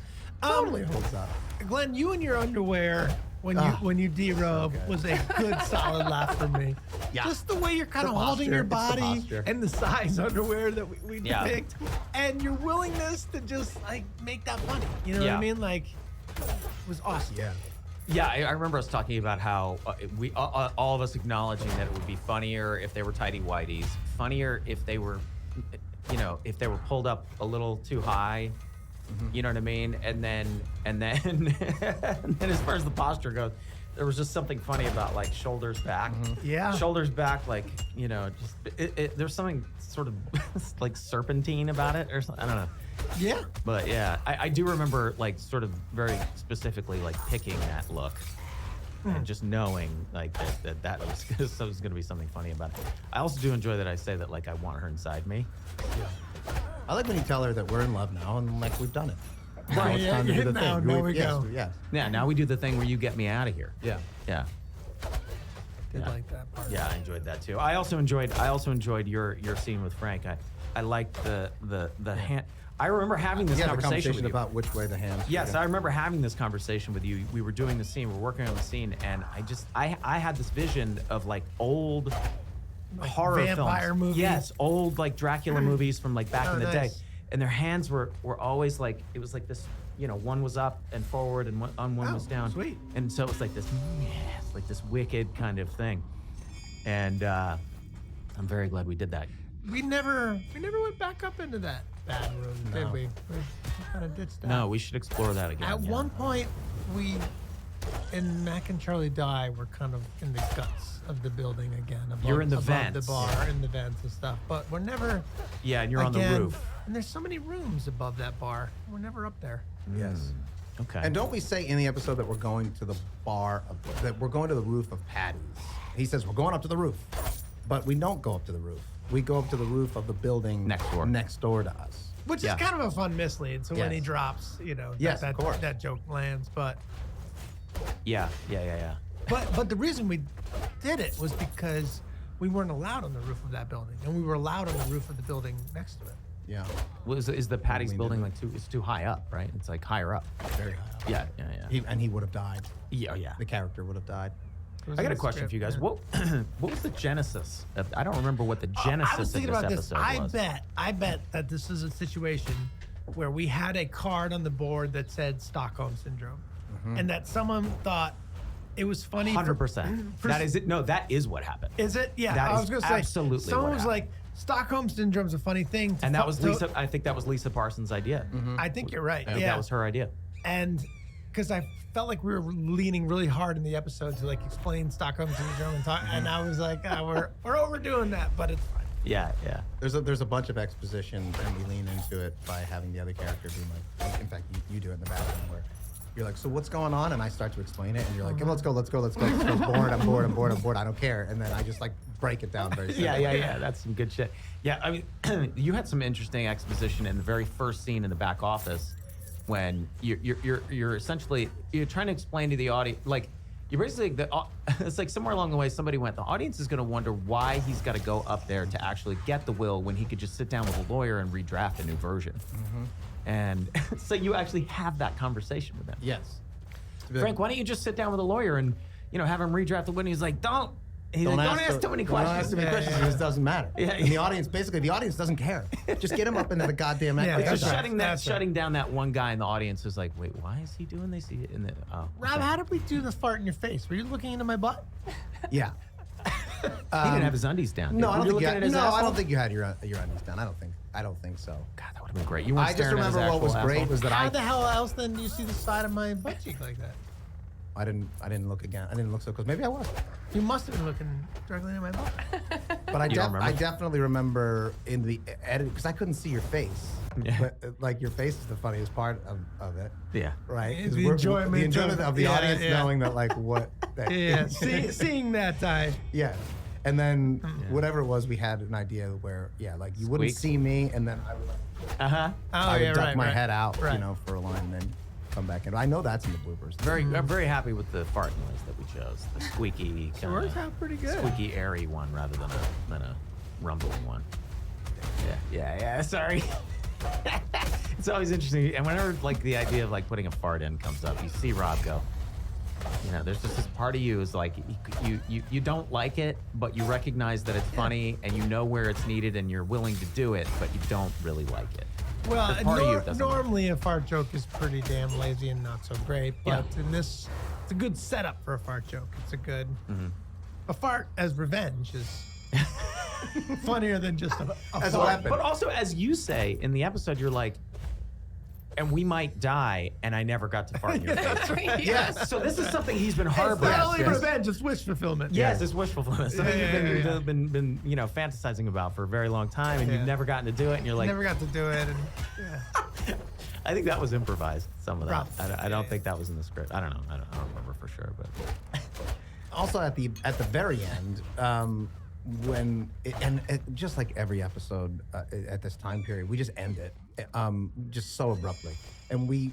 Totally holds up. Glenn, you and your underwear when you derobe was a good solid laugh for me. Yeah. Just the way you're kind of The holding posture. your It's the body posture. and the size underwear that we Yeah. depict, and your willingness to just like make that funny. You know what Yeah. I mean? Like, it was awesome. Yeah. Yeah, I remember us talking about how we all of us acknowledging that it would be funnier if they were tidy whities, funnier if they were, if they were pulled up a little too high. You know what I mean? And then and then as far as the posture goes, there was just something funny about like shoulders back. Yeah. Shoulders back, like, just there's something sort of like serpentine about it or something. I don't know. Yeah. But yeah, I do remember like sort of very specifically like picking that look and just knowing like that was going to be something funny about it. I also do enjoy that I say that like I want her inside me. I like when you tell her that we're in love now and like we've done it. Now Right, it's yeah, time to do the now- thing. now we yes, go. Yes. Yeah, now we do the thing where you get me out of here. Yeah. Yeah. Did Yeah. like that part. Yeah, I enjoyed that too. I also enjoyed your scene with Frank. I liked the hand. I remember having this Yeah, the conversation with you. about which way the hands. Yes, I remember having this conversation with you. We were doing the scene, we're working on the scene, and I had this vision of like old horror vampire films. movies? Yes, old like Dracula movies from like back Oh, in the day. nice. And their hands were always like, it was like this, one was up and forward and one was down. sweet. And so it was like this, like this wicked kind of thing. And I'm very glad we did that. We never went back up into that bad room, did we? We kind of ditched that. No, we should explore that again. At yeah. one point, we, in Mac and Charlie Die, we're kind of in the guts of the building again. Above, You're in the above vents. the bar, in the vents and stuff. But we're never. Yeah, and you're on the again, roof. And there's so many rooms above that bar. We're never up there. Yes. Okay. And don't we say in the episode that we're going to the that we're going to the roof of Patty's? He says we're going up to the roof, but we don't go up to the roof. We go up to the roof of the building next door to us. Which is kind of a fun mislead. So when he drops, that joke lands. But yeah. But the reason we did it was because we weren't allowed on the roof of that building, and we were allowed on the roof of the building next to it. Yeah. Well, is the Patty's building like it's too high up, right? It's like higher up. Very high up. Yeah. He would have died. Yeah. The character would have died. I got a question for you guys. What was the genesis? I don't remember what the genesis I was thinking of about this this. episode was. I bet that this is a situation where we had a card on the board that said Stockholm Syndrome, and that someone thought it was funny. 100%. That is it. No, that is what happened. Is it? Yeah. That I is was going to say. absolutely Someone what was like, Stockholm Syndrome's a funny thing. And that was Lisa. I think that was Lisa Parsons' idea. I think you're right. I think that was her idea. And because I felt like we were leaning really hard in the episode to like explain Stockholm Syndrome and talk, and I was like, we're overdoing that, but it's fine. Yeah. There's a bunch of exposition, and we lean into it by having the other character being like, in fact, you do it in the bathroom where you're like, so what's going on? And I start to explain it, and you're like, let's go. I'm bored. I don't care. And then I just like break it down very simply. Yeah. That's some good shit. Yeah, I mean, you had some interesting exposition in the very first scene in the back office when you're essentially trying to explain to the audience, like you're basically it's like somewhere along the way somebody went, the audience is going to wonder why he's got to go up there to actually get the will when he could just sit down with a lawyer and redraft a new version. And so you actually have that conversation with him. Yes. Frank, why don't you just sit down with a lawyer and have him redraft the will? And he's like, don't ask too many questions. Don't ask too many questions. It just doesn't matter. And the audience, the audience doesn't care. Just get him up into the goddamn. It's just shutting down that one guy in the audience who's like, wait, why is he doing this? Rob, how did we do the fart in your face? Were you looking into my butt? Yeah. He didn't have his undies down. No, I don't think you had your undies down. I don't think so. God, that would have been great. I just remember what was great was that how the hell else then do you see the side of my butt cheek like that? I didn't look again. I didn't look so close. Maybe I was. You must have been looking directly at my butt. But I definitely remember in the edit because I couldn't see your face. Yeah. But like your face is the funniest part of it. Yeah. Right. The enjoyment of the audience knowing that like what. Seeing that time. Yeah. And then whatever it was, we had an idea where like you wouldn't see me, and then I would like. I would duck my head out, for a line, and then come back in. I know that's in the bloopers. I'm very happy with the fart noise that we chose. The squeaky It works out pretty good. Squeaky airy one rather than a rumbling one. Yeah. Sorry. It's always interesting, and whenever like the idea of like putting a fart in comes up, you see Rob go. There's just this part of you is like you don't like it, but you recognize that it's funny and you know where it's needed and you're willing to do it, but you don't really like it. Well, normally a fart joke is pretty damn lazy and not so great, but in this, it's a good setup for a fart joke. It's a good a fart as revenge is funnier than just a fart. But also, as you say in the episode, you're like, and we might die, and I never got to fart in your face. Yes. So this is something he's been harboring. It's not only revenge, it's wish fulfillment. Yes, it's wish fulfillment. Something you've been fantasizing about for a very long time, and you've never gotten to do it, and you're like, never got to do it. And, I think that was improvised. Some of that. I don't think that was in the script. I don't know. I don't remember for sure, but also at the very end. Just like every episode at this time period, we just end it just so abruptly, and we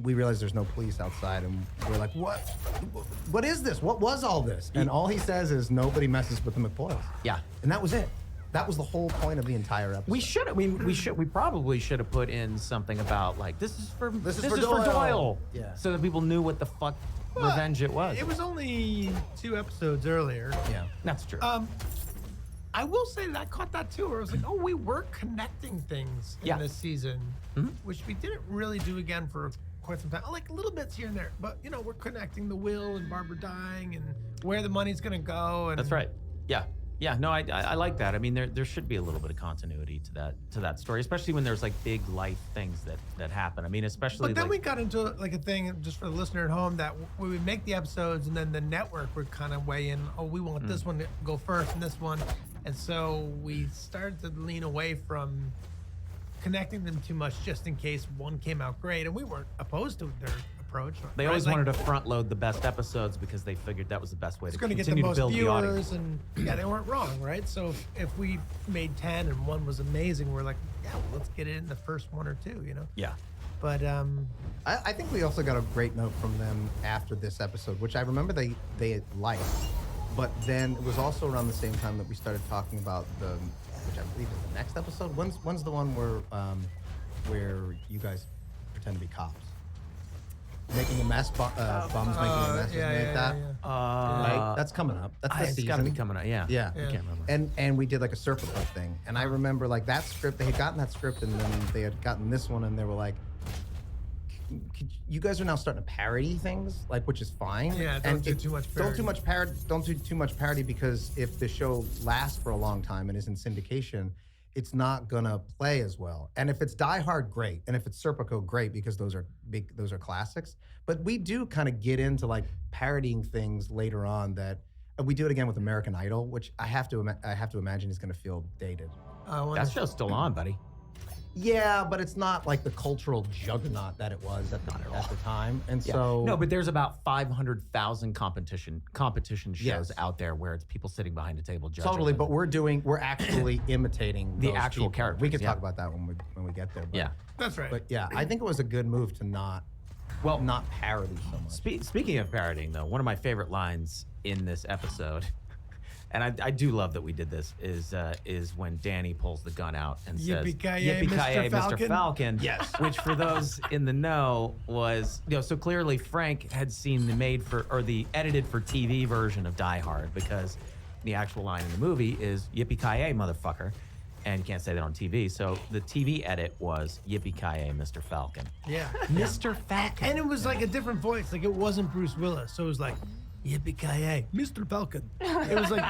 realize there's no police outside, and we're like, what is this? What was all this? And all he says is nobody messes with the McPoyles. Yeah, and that was it. That was the whole point of the entire episode. We probably should have put in something about like this is for Doyle. Yeah, so that people knew what the fuck revenge it was. It was only 2 episodes earlier. Yeah, that's true. I will say that I caught that too, where I was like, we were connecting things in this season, which we didn't really do again for quite some time. Like little bits here and there, but we're connecting the will and Barbara dying and where the money's gonna go. And that's right. Yeah. No, I like that. I mean, there should be a little bit of continuity to that story, especially when there's like big life things that happen. I mean, especially. But then we got into like a thing just for the listener at home that we would make the episodes and then the network would kind of weigh in. Oh, we want this one to go first and this one. And so we started to lean away from connecting them too much just in case one came out great. And we weren't opposed to their approach. They always wanted to front load the best episodes because they figured that was the best way It's to going to get the continue to most build the viewers, audience. and yeah, they weren't wrong, right? So if we made 10 and one was amazing, we're like, yeah, well, let's get it in the first 1 or 2, you know? Yeah. But I think we also got a great note from them after this episode, which I remember they liked. But then it was also around the same time that we started talking about which I believe is the next episode. When's the one where you guys pretend to be cops? Making a mess, bums making a mess, yeah, like that. Right? That's coming up. That's the It's season. got to be coming out. Yeah. Yeah. I can't remember. And we did like a Serpico thing. And I remember like that script, they had gotten that script and then they had gotten this one and they were like, you guys are now starting to parody things, like, which is fine. Yeah, don't do too much parody. Don't do too much parody because if the show lasts for a long time and is in syndication, it's not gonna play as well. And if it's Die Hard, great. And if it's Serpico, great, because those are classics. But we do kind of get into like parodying things later on that we do it again with American Idol, which I have to imagine is gonna feel dated. That show's still on, buddy. Yeah, but it's not like the cultural juggernaut that it was at the time. And so No, but there's about 500,000 competition shows Yes. out there where it's people sitting behind a table judging. totally, them. but we're actually imitating The those actual people. characters, We could yeah. talk about that when we get there. But, Yeah. that's right. But yeah, I think it was a good move to not parody so much. Speaking of parodying, though, one of my favorite lines in this episode, and I do love that we did this, is when Danny pulls the gun out and says, "Yippee-ki-yay, "Yippee-ki-yay, Mr. Mr. Falcon." Yes. Which for those in the know was, so clearly Frank had seen the edited for TV version of Die Hard, because the actual line in the movie is "Yippee-ki-yay, motherfucker." And you can't say that on TV. So the TV edit was "Yippee-ki-yay, Mr. Falcon." Yeah. Mr. Falcon. And it was like a different voice. Like it wasn't Bruce Willis. So it was like, yippee-ki-yay, Mr. Falcon. It was like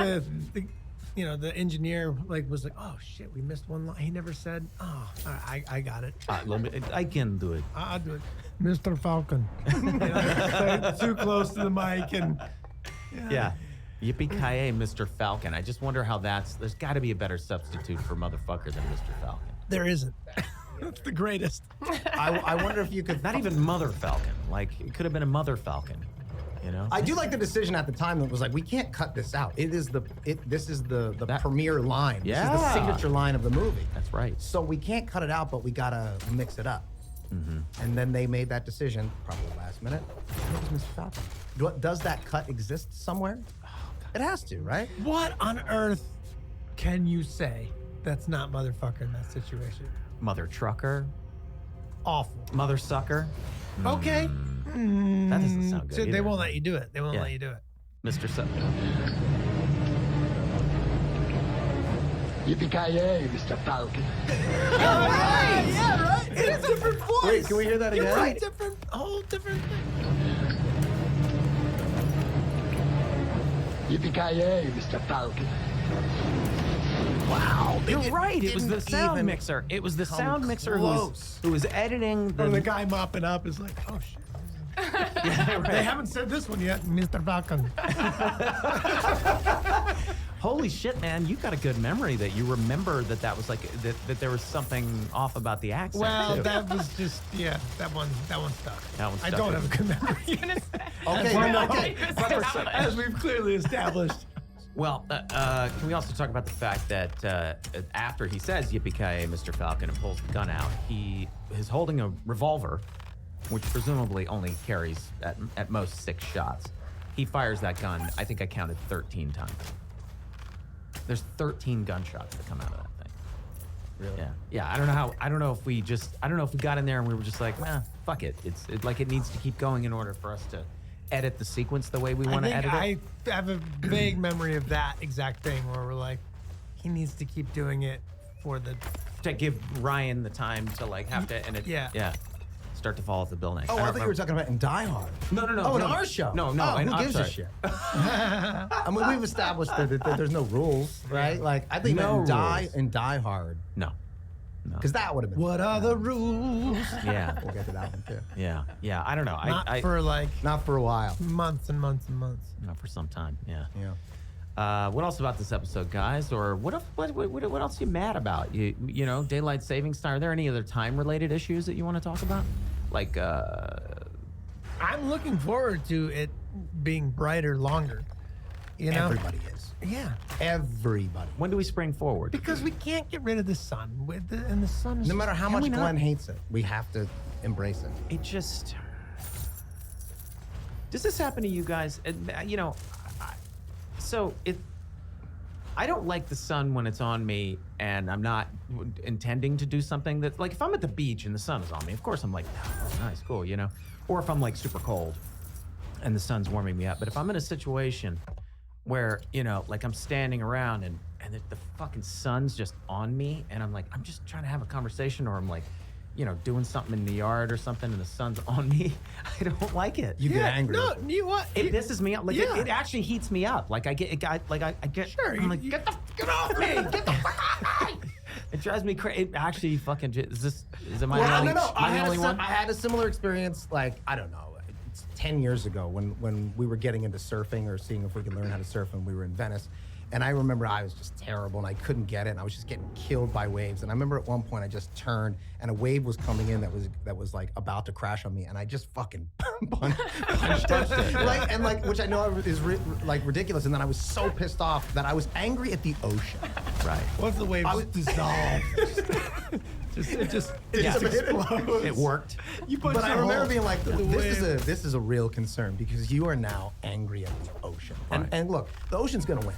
the engineer was like, oh shit, we missed one line. He never said, oh, all right, I got it. I can do it. I'll do it. Mr. Falcon. Too close to the mic and Yeah. Yippee-ki-yay, Mr. Falcon. I just wonder how there's got to be a better substitute for motherfucker than Mr. Falcon. there isn't. That's the greatest. I wonder if you could Not even Mother Falcon. Like, it could have been a Mother Falcon, you know? I do like the decision at the time that was like, we can't cut this out. This is the premiere line. This is the Yeah. signature line of the movie. That's right. So we can't cut it out, but we gotta mix it up. And then they made that decision, probably last minute. And it was Mr. Falcon. Does that cut exist somewhere? It has to, right? What on earth can you say that's not motherfucker in that situation? Mother Trucker, Awful. Mother Sucker. Okay. That doesn't sound good. So they either. won't let you do it. They won't Yeah. let you do it. Mr. Sucker. Yippee-ki-yay, Mr. Falcon. Yeah, right. It's a different voice. Wait, can we hear that again? You're right. Whole different thing. Yippee-ki-yay, Mr. Falcon. Wow. You're right. It was the didn't sound even mixer. It was the come sound mixer close. who was editing Or the guy mopping up is like, oh shit. They haven't said this one yet, Mr. Falcon. Holy shit, man! You got a good memory that you remember that was like that there was something off about the accent. Well, too. that was just that one stuck. That one I stuck don't with have a good memory. Okay, As we've clearly established. Well, can we also talk about the fact that after he says "Yippee-ki-yay, Mr. Falcon" and pulls the gun out, he is holding a revolver, which presumably only carries at most 6 shots. He fires that gun. I think I counted 13 times. There's 13 gunshots that come out of that thing. Really? Yeah. Yeah. I don't know if we got in there and we were just like, nah, fuck it. It needs to keep going in order for us to edit the sequence the way we want to edit it. I have a vague memory of that exact thing where we're like, he needs to keep doing it for the. To give Ryan the time to like have to and it, Yeah. start to fall off the building. Oh, I don't thought you were talking about in Die Hard. No. Oh, in no. our show. No. Oh, and who I'm gives a sorry. shit? I mean, we've established that there's no rules, right? Like, I think No in rules. Die Hard, No. because that would have been. What are the rules? Yeah. We'll get to that one too. Yeah. I don't know. Not for like Not for a while. months and months and months. not for some time. Yeah. Yeah. What else about this episode, guys? Or what else are you mad about? You know, daylight savings time. Are there any other time related issues that you want to talk about? Like I'm looking forward to it being brighter longer. You know? Everybody is. Yeah. Everybody. When do we spring forward? Because we can't get rid of the sun. And the sun is No matter how can much we not? Glenn hates it, we have to embrace it. It just... Does this happen to you guys? You know, I don't like the sun when it's on me and I'm not intending to do something that, like if I'm at the beach and the sun is on me, of course I'm like, oh, nice, cool, you know? Or if I'm like super cold and the sun's warming me up. But if I'm in a situation where, you know, like I'm standing around and the fucking sun's just on me and I'm like, I'm just trying to have a conversation, or I'm like, you know, doing something in the yard or something and the sun's on me, I don't like it. You get angry. No, you what? It pisses me off. Like Yeah. it actually heats me up. Like I get. Sure, I'm like, get off me! Get the fuck off me! It drives me crazy. It actually fucking. Is it my only? no. Am I the only one? I had a similar experience, like, I don't know, it's 10 years ago when we were getting into surfing or seeing if we could learn how to surf, and we were in Venice. And I remember I was just terrible and I couldn't get it, and I was just getting killed by waves. And I remember at one point I just turned and a wave was coming in that was like about to crash on me, and I just fucking punched it. Like, and like, which I know is like ridiculous. And then I was so pissed off that I was angry at the ocean. Right. Once the waves dissolve, it just explodes. It worked. You punch But I the remember hole. being like, The this is a real concern, because you are now angry at the ocean. And look, the ocean's gonna win.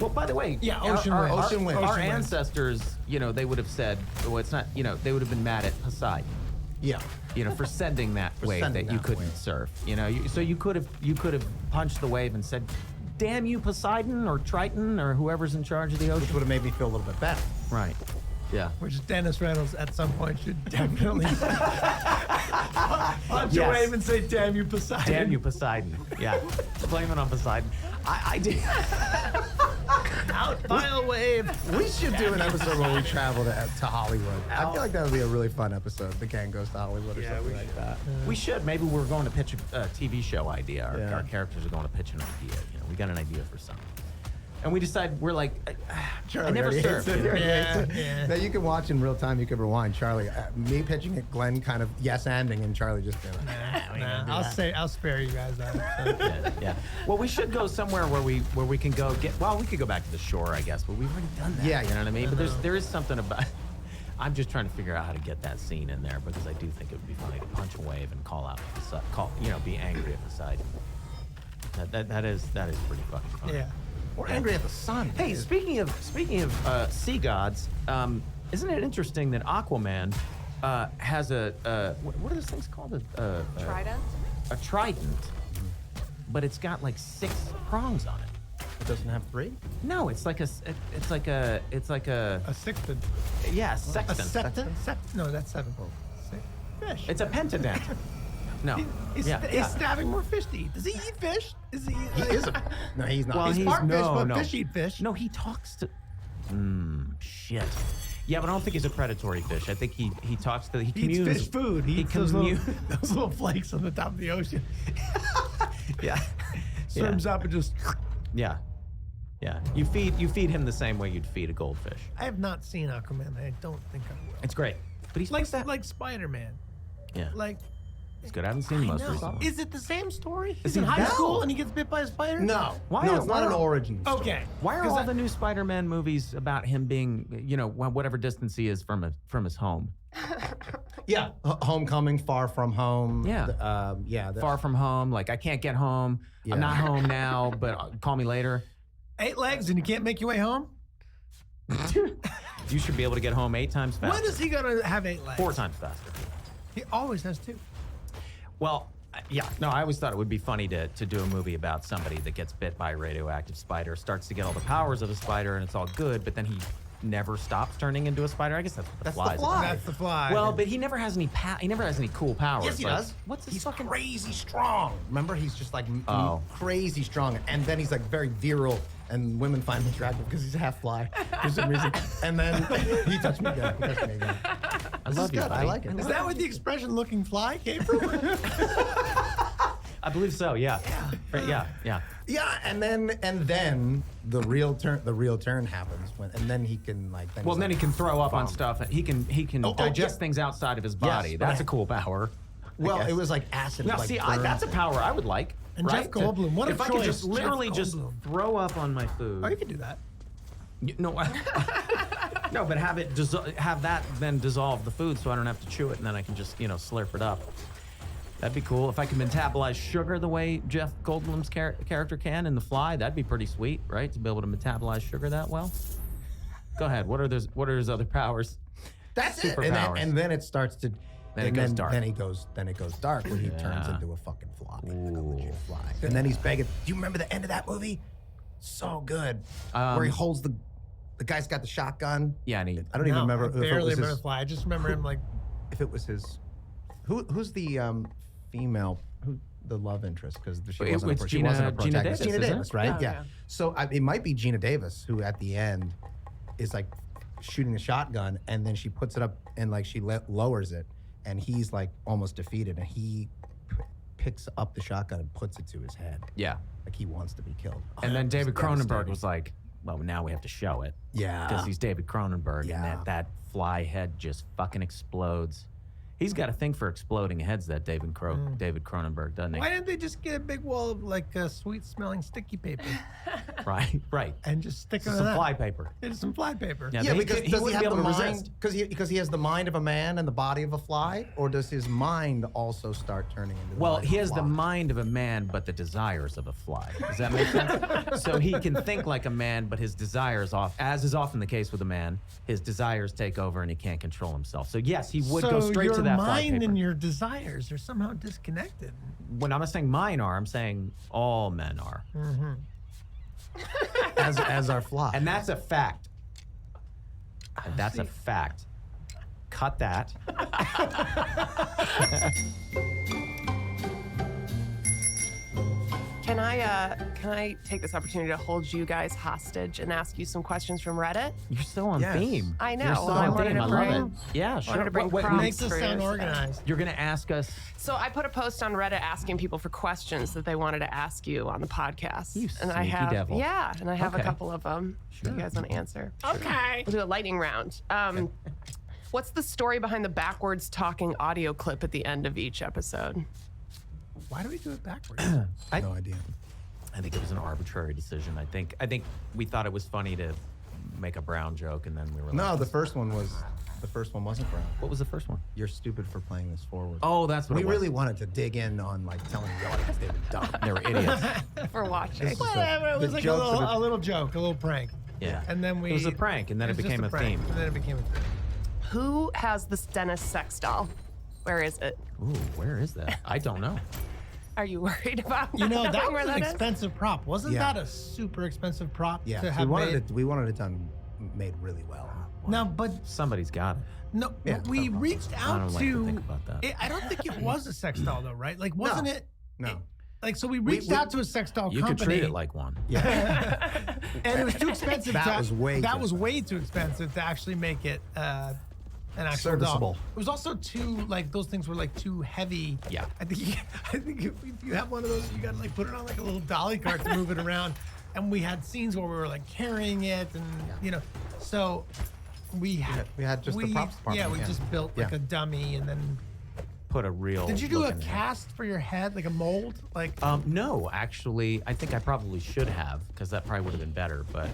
Well, by the way, Yeah, our- ocean our, wins. Ocean wins. Our Ocean wins. ancestors, you know, they would have said, well, it's not. You know, they would have been mad at Poseidon. Yeah. You know, for sending that wave sending that you that couldn't wave. surf. You know, so you could have punched the wave and said, "Damn you, Poseidon or Triton or whoever's in charge of the Which ocean." would have made me feel a little bit better. Right. Yeah. Which Dennis Reynolds at some point should definitely punch Yes. a wave and say, "Damn you, Poseidon." Damn you, Poseidon. Yeah. Blame it on Poseidon. I did. Out by a wave. We should do an episode where we travel to Hollywood. I feel like that would be a really fun episode. The gang goes to Hollywood or something like that. We should. Maybe we're going to pitch a TV show idea. Yeah. Our characters are going to pitch an idea. You know, we got an idea for something. And we decide, we're like, I never already surfed. hates it. Yeah. Now you can watch in real time. You can rewind. Charlie, me pitching it, Glenn kind of yes-anding, and Charlie just being like, Nah, I'll spare you guys that. Yeah, yeah. Well, we should go somewhere where we can go get. Well, we could go back to the shore, I guess, but we've already done that. Yeah, you know what I mean. But there is something about. I'm just trying to figure out how to get that scene in there, because I do think it would be funny to punch a wave and call out, be angry at the side. That is pretty fucking funny. Yeah. we're angry at the sun. Hey, speaking of sea gods, isn't it interesting that Aquaman has what are those things called? Trident? A trident, but it's got like 6 prongs on it. It doesn't have 3? No, it's like a A sextant. yeah, A sextant. septon? No, that's 7. Fish. It's a pentadent. No, He's stabbing more fish to eat. Does he eat fish? Is he? He is a. No, he's not. Well, He's he's part fish, no, but no. fish eat fish. No, he talks to. Shit. Yeah, but I don't think he's a predatory fish. I think he talks to. He He eats communes. fish food. He eats those little flakes on the top of the ocean. Yeah. Swims up and just. Yeah. Yeah. You feed him the same way you'd feed a goldfish. I have not seen Aquaman. I don't think I will. It's great. But he's Like Spider-Man. yeah. Like. It's good. I haven't seen the most recent one. Is it the same story? Is He's in he- high No. school and he gets bit by a spider? No. Why No, are- it's why not an are- origin story. Okay. Why are 'Cause all the new Spider-Man movies about him being, whatever distance he is from his home? Yeah. Homecoming, Far From Home. Yeah. Yeah. Far from home, like I can't get home. Yeah. I'm not home now, but call me later. 8 legs and you can't make your way home? You should be able to get home 8 times faster. When is he gonna have 8 legs? 4 times faster. He always has 2. Well, yeah. No, I always thought it would be funny to do a movie about somebody that gets bit by a radioactive spider, starts to get all the powers of a spider, and it's all good, but then he never stops turning into a spider. I guess that's what the That's the flies. fly. That's the fly. Well, but he never has any cool powers. Yes, he Like, does. What's his He's fucking crazy strong. Remember, he's just like Oh. crazy strong, and then he's like very virile, and women find him attractive because he's half fly for some reason. And then he touched me again. He touched me again. I love you, good. I buddy. like it. is that what the expression "looking fly" came from? I believe so. Yeah. Yeah. Yeah. Yeah, and then the real turn happens and then he can like. Well, then he can throw up on vomit. stuff. He can Oh, digest yeah. things outside of his body. Yes, That's but- a cool power. Well, guess. it was like acid. Now, like see, burned that's a it. power I would like. And right? Jeff Goldblum, what a if I could choice, just Jeff literally just Goldblum. throw up on my food. Oh, you can do that. No, no, but have it have that then dissolve the food, so I don't have to chew it, and then I can just slurp it up. That'd be cool. If I could metabolize sugar the way Jeff Goldblum's character can in The Fly, that'd be pretty sweet, right? To be able to metabolize sugar that well. Go ahead. What are his other powers? That's it. Superpowers. And then it starts to. Then it goes dark. Then it goes dark where he turns into a fucking fly, like a legit fly. And then he's begging. Do you remember the end of that movie? So good. Where he holds the guy's got the shotgun. Yeah, and I don't even remember. I barely if it was remember his, the Fly. I just remember him like. If it was his. Who's the female? The love interest? Because she wasn't a protagonist. Gina Davis, Gina isn't it? Davis, right? Oh, yeah. yeah. So it might be Gina Davis who, at the end, is like shooting the shotgun, and then she puts it up and like she lowers it, and he's like almost defeated, and he picks up the shotgun and puts it to his head. Yeah. Like he wants to be killed. And then David Cronenberg devastating. was like, well, now we have to show it. Yeah. Because he's David Cronenberg, Yeah. and that fly head just fucking explodes. He's got a thing for exploding heads, that David Cronenberg, doesn't he? Why didn't they just get a big wall of like sweet-smelling sticky paper Right. and just stick it on Some that? fly paper. It's some fly paper. Yeah, Yeah, he because could- he does he wouldn't have be the able to mind? resist. Because he has the mind of a man and the body of a fly, or does his mind also start turning into? Well, mind he of a has the fly? mind of a man, but the desires of a fly. Does that make sense? So he can think like a man, but his desires as is often the case with a man, his desires take over and he can't control himself. So yes, he would go straight to that fly your mind paper. and your desires are somehow disconnected. When I'm not saying mine are, I'm saying all men are. as our fly. And that's a fact. And that's a fact. Cut that. Can I take this opportunity to hold you guys hostage and ask you some questions from Reddit? You're so on Yes. theme. I know. You're so Well, I on wanted theme. to I love it. bring- Yeah, sure. wanted to bring Wait, prompts Makes us for sound you. organized. you're gonna ask us. So I put a post on Reddit asking people for questions that they wanted to ask you on the podcast. You and I sneaky have devil. and I have a Okay. couple of them. Sure. You guys want to answer? Okay. We'll do a lightning round. What's the story behind the backwards talking audio clip at the end of each episode? Why do we do it backwards? no idea. I think it was an arbitrary decision. I think we thought it was funny to make a Brown joke, and then we were like, No, the first one wasn't Brown. what was the first one? You're stupid for playing this forward. Oh, that's what we it was. really wanted to dig in on like telling the audience they were dumb. They were idiots. For watching. This is Whatever. It the was like a jokes little, that are- a little joke, a little prank. Yeah. And then It was a prank, and then it was just became a prank, theme. And then it became a theme. Who has the Stennis sex doll? Where is it? Ooh, where is that? I don't know. Are you worried about You know, knowing that where was an is? expensive prop. Wasn't Yeah. that a super expensive prop Yeah, to so have made? we wanted it done made really well. No, but Somebody's got it. no, Yeah, but we no problem. reached I out don't like to think about that. I don't think it was a sex doll though, right? Like, wasn't it? No. Like, so we reached out to a sex doll You company. could treat it like one. Yeah. and it was too expensive. That was way That too was way too expensive to actually make it an actual Serviceable. doll. It was also too like those things were like too heavy. Yeah. I think if you have one of those, you gotta like put it on like a little dolly cart to move it around. And we had scenes where we were like carrying it, and so we had just the props department, Yeah, we yeah. just built like Yeah. a dummy, and then. Put a real. Did you do a look in there. cast for your head, like a mold? Like No, actually, I think I probably should have, because that probably would have been better. But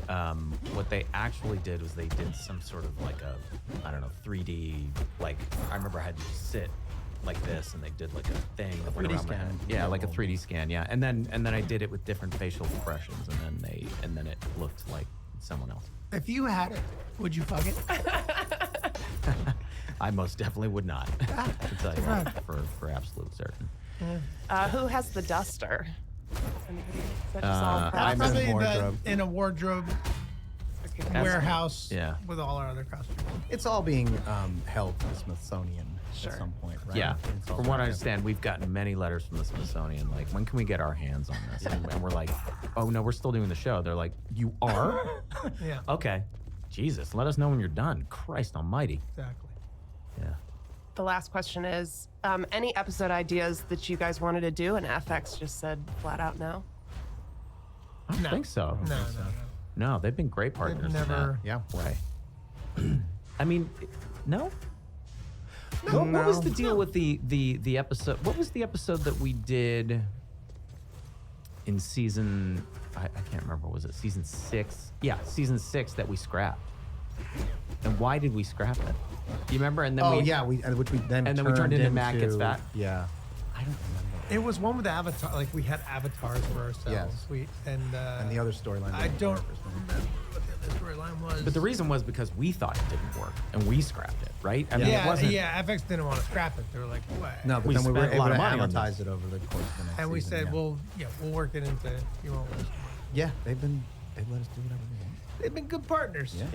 what they actually did was they did some sort of like a, I don't know, 3D. Like I remember I had to just sit like this, and they did like a thing that went 3D around my head. scan. Yeah, like a 3D scan. Yeah, and then I did it with different facial expressions, and then it looked like someone else. if you had it, would you fuck it? I most definitely would not. I can tell you that for absolute certain. Who has the duster? Anybody? Is that just all I props? missed Probably wardrobe. in a wardrobe warehouse Yeah. with all our other costumes. It's all being held to the Smithsonian Sure. at some point, right? Yeah, It's all from what I being- understand, we've gotten many letters from the Smithsonian. Like, when can we get our hands on this? And we're like, oh no, we're still doing the show. They're like, you are? Yeah, Okay. Jesus, let us know when you're done. Christ almighty. exactly. Yeah. The last question is, any episode ideas that you guys wanted to do and FX just said flat out no? I don't think so. No. No, they've been great partners. in never- that Yeah. way. I mean, no? What was the deal with the episode? What was the episode that we did in season? I can't remember. Was it season 6? Yeah, season 6 that we scrapped. And why did we scrap it? You remember? And then which we then turned into Matt Gets Fat. Yeah, I don't remember. It was one with Avatar. Like we had avatars for ourselves. Yes. And the other storyline. I don't remember what the other storyline was. But the reason was because we thought it didn't work and we scrapped it, right? I mean, it wasn't. Yeah, FX didn't want to scrap it. They were like, what? No, but We then we were spent a able lot to of money on amortize it over the course of the next And we season, said, yeah. we'll work it into. You won't waste money. Yeah, they've let us do whatever we want. They've been good partners. Yeah.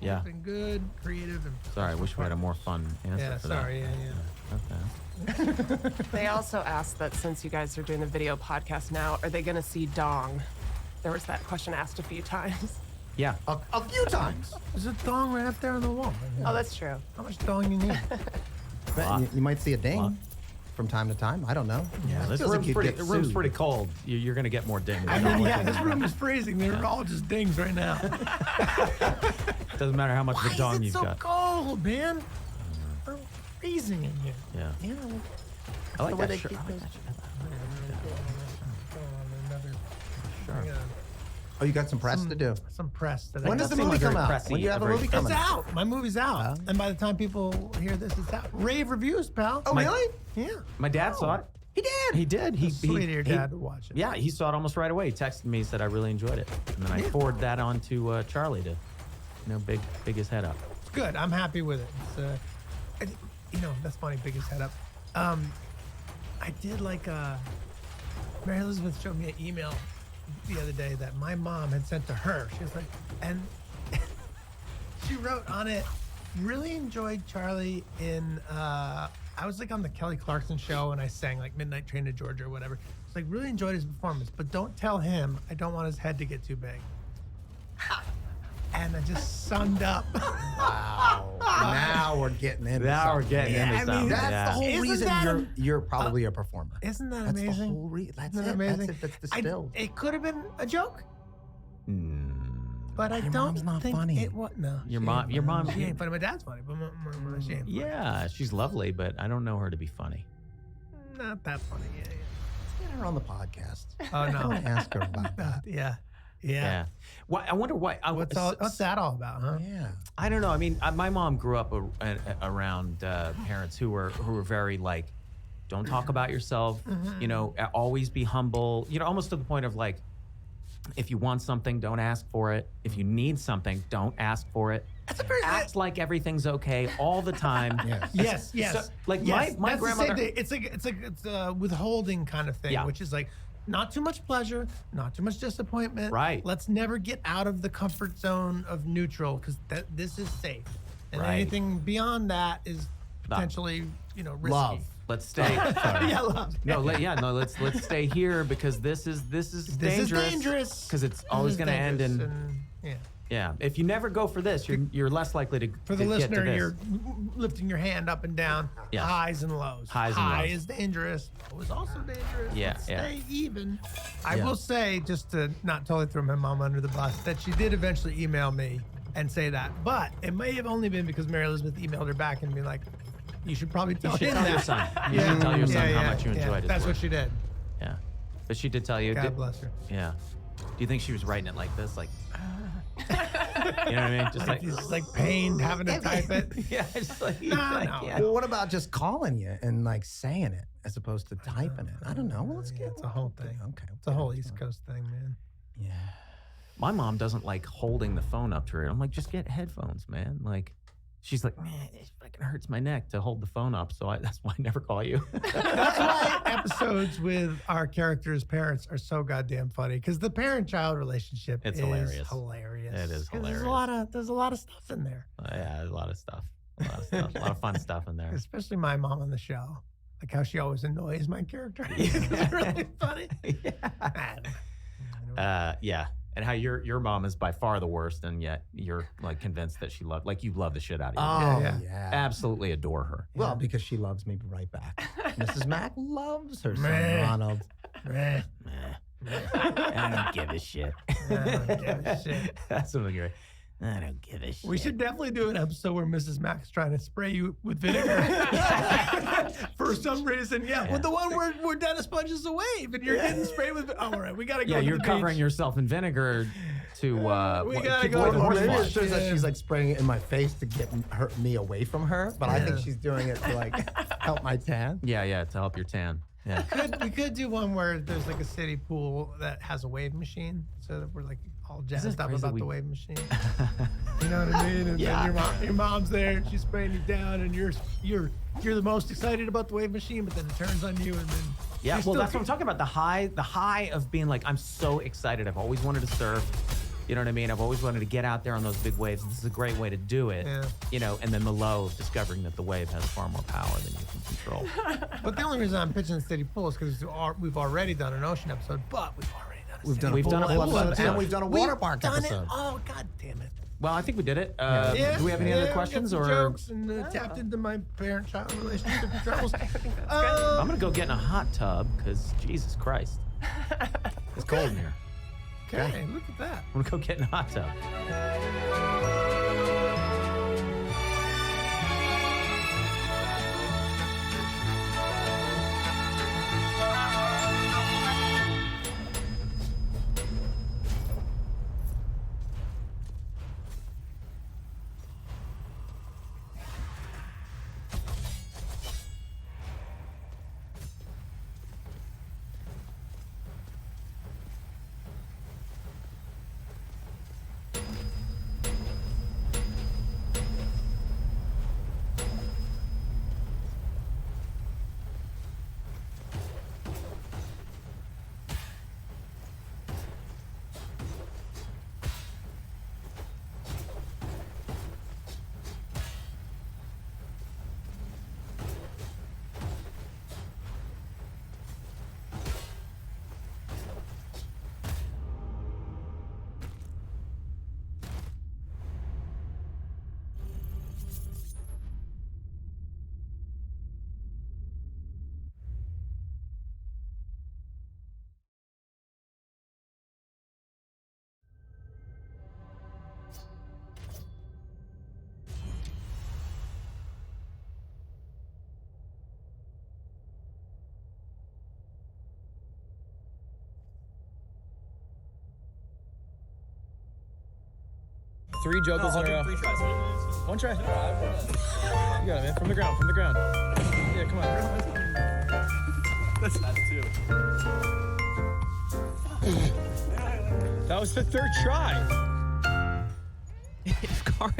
Yeah. They've been good, creative, and. Sorry, I wish we had a more fun answer Yeah, for sorry. that. Yeah. Okay. They also asked that since you guys are doing the video podcast now, are they going to see Dong? There was that question asked a few times. Yeah. A few times. There's a thong right up there on the wall. Oh, that's true. How much thong you need? But you might see a ding from time to time. I don't know. Yeah, this Feels like room's you'd pretty, get the room's sued. pretty cold. You're going to get more dings. I mean, yeah, this room is freezing. They're all just dings right now. Doesn't matter how much of a Why dong is it you've so got. cold, man? We're freezing in here. Yeah. Yeah. I like the way that they shirt. keep I like those- that shirt. Oh, you got some press to do. Some press that When I does the seem movie like come very out? pressy, When do you have a very- movie It's coming out. My movie's out. And by the time people hear this, it's out. Rave reviews, pal. Oh, really? Yeah. My dad saw it. He did. He did. He Sweet of your he- dad to watch it. Yeah, he saw it almost right away. He texted me, said I really enjoyed it, and then I forwarded that on to Charlie to, big his head up. It's good. I'm happy with it. It's, that's funny. Biggest head up. I did like Mary Elizabeth showed me an email the other day that my mom had sent to her. She was like, and she wrote on it, really enjoyed Charlie in. I was like on the Kelly Clarkson show and I sang like Midnight Train to Georgia or whatever. It's like really enjoyed his performance, but don't tell him I don't want his head to get too big. And I just summed up. Wow. Now we're getting into Now we're something. getting Yeah, into I mean, something, that's yeah. the whole Isn't reason that you're probably a performer. Isn't that That's amazing? the whole reason. That's Isn't it. that amazing? That's it. That's distilled. It could have been a joke, Mm. but I Your don't mom's not think funny. it was. No, Your she mom- ain't your funny. mom- She ain't funny. My dad's funny, but she ain't funny. Yeah, she's lovely, but I don't know her to be funny. Not that funny. Let's get her on the podcast. Oh I no. want to ask her about that. Yeah. Yeah. Why? I wonder why. What's that all about, huh? Yeah. I don't know. I mean, my mom grew up around parents who were very like, don't talk about yourself. Always be humble. Almost to the point of like, if you want something, don't ask for it. If you need something, don't ask for it. That's a very Act like everything's okay all the time. Yes. Yes. So, like, yes. my That's the same grandmother- thing. It's a withholding kind of thing, Yeah. which is like not too much pleasure, not too much disappointment. Right. Let's never get out of the comfort zone of neutral because this is safe, and Right. anything beyond that is potentially risky. Love. Let's stay. Yeah, love. Let's stay here because this is dangerous. Because it's always going to end in. Yeah, if you never go for this, you're less likely to For the to get to listener, this. you're lifting your hand up and down, Yes. highs and lows. Highs and High lows. is dangerous. Low is also dangerous. Yeah, Let's yeah. stay even. I Yeah. will say, just to not totally throw my mom under the bus, that she did eventually email me and say that. But it may have only been because Mary Elizabeth emailed her back and be like, you should probably tell You should him tell that. your son. You should tell your son how much you enjoyed his That's work. what she did. Yeah, but she did tell you. God bless her. Yeah. Do you think she was writing it like this, like? You know what I mean? Just like. He's like pained having to type it. Yeah, just like. No. yeah. Well, what about just calling you and like saying it as opposed to typing it? I don't know. Well, let's get It's a whole thing. Okay. It's a whole East Coast thing, man. Yeah. My mom doesn't like holding the phone up to her. I'm like, just get headphones, man. Like, she's like, man, it fucking hurts my neck to hold the phone up. So that's why I never call you. That's why episodes with our characters' parents are so goddamn funny because the parent-child relationship It's is hilarious. hilarious. It is 'Cause hilarious. There's a lot of stuff in there, Yeah, there's a lot of stuff. A lot of fun stuff in there. especially my mom on the show. Like how she always annoys my character. It's really funny. Yeah. And how your mom is by far the worst, and yet you're like convinced that you love the shit out of you. Oh, yeah. yeah. Absolutely adore her. Well, because she loves me right back. Mrs. Mack loves her son, Meh. Ronald. Meh. I don't give a shit. I don't give a shit. That's something great. I don't give a shit. We should definitely do an episode where Mrs. Mack's trying to spray you with vinegar for some reason. Yeah, with the one where Dennis punches a wave and you're getting sprayed with. Oh, all right, we gotta go. Yeah, to you're the covering beach. yourself in vinegar to. We gotta keep go away to from the horse Maybe flies. it shows that she's like spraying it in my face to get me away from her, but I think she's doing it to like help my tan. Yeah, to help your tan. Yeah. We could do one where there's like a city pool that has a wave machine, so that we're like all jazzed up crazy about we- the wave machine. You know what I mean? And then your mom's there and she's spraying you down, and you're the most excited about the wave machine, but then it turns on you, and then Yeah, you're well, still- that's what I'm talking about. The high of being like, I'm so excited. I've always wanted to surf. You know what I mean? I've always wanted to get out there on those big waves. This is a great way to do it. Yeah. You know, and then the low of discovering that the wave has far more power than you can control. But the only reason I'm pitching the city pool is because we've already done an ocean episode, but we've already done a We've done a We've pool done a pool episode, episode. and we've done a water We've park done episode. It. Oh, god damn it. Well, I think we did it. Yeah, Do we have any other questions got or? some jokes and tapped into my parent-child relationship troubles. I'm gonna go get in a hot tub because Jesus Christ, it's cold in here. Okay, look at that. I'm gonna go get in a hot tub. Three juggles in a row. One try. You got it, man. From the ground. Yeah, come on. That's two. That was the third try.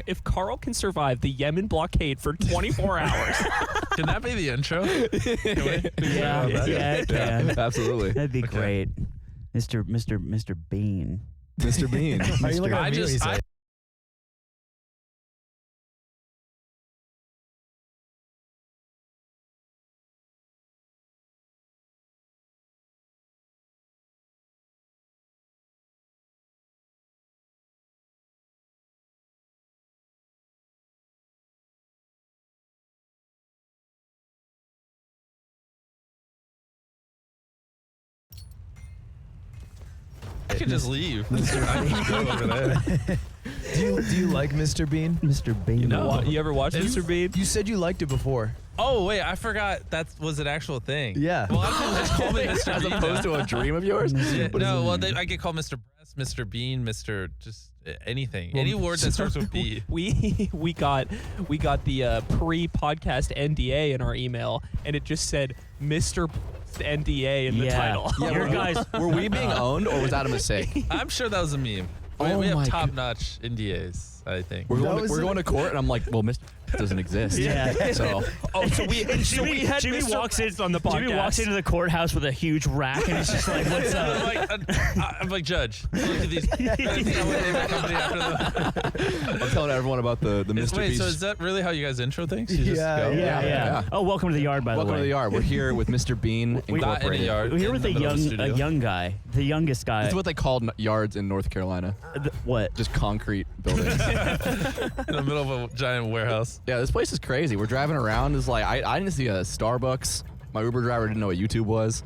If Carl can survive the Yemen blockade for 24 hours, Can that be the intro? Yeah, it can. Absolutely. That'd be great. Mr. Bean. Mr. Bean. Are you looking at me when you say it? I could just leave. I can go over there. Do you like Mr. Bean? Mr. Bean. No. you ever watch Mr. Bean? You said you liked it before. Oh wait, I forgot that was an actual thing. Yeah. Well, I just call me Mr. As Bean opposed to a dream of yours? Yeah, What is no, it? well, I get called Mr. Breast, Mr. Bean, Mr. Just anything. Any word that starts with B. We got the pre-podcast NDA in our email, and it just said Mr. NDA in the title. Yeah, Your guys. Were we being owned, or was that a mistake? I'm sure that was a meme. We Oh have my top-notch NDAs, I think. We're going to court, and I'm like, well, Mr. doesn't exist. Yeah. So we had Jimmy Mr. walks in on the podcast. Jimmy walks into the courthouse with a huge rack, and he's just like, "What's up?" I'm like, Judge, look at these. I would name my company after them. I'm telling everyone about the Mr. Wait, Beast. so is that really how you guys intro things? You just Yeah, go? Yeah. Oh, welcome to the yard, by the way. Welcome to the yard. We're here with Mr. Bean Not in a Incorporated. yard. We're here in with the a middle of the studio. young guy, the youngest guy. It's what they called yards in North Carolina. What? Just concrete buildings. in the middle of a giant warehouse. Yeah, this place is crazy. We're driving around. It's like I didn't see a Starbucks. My Uber driver didn't know what YouTube was.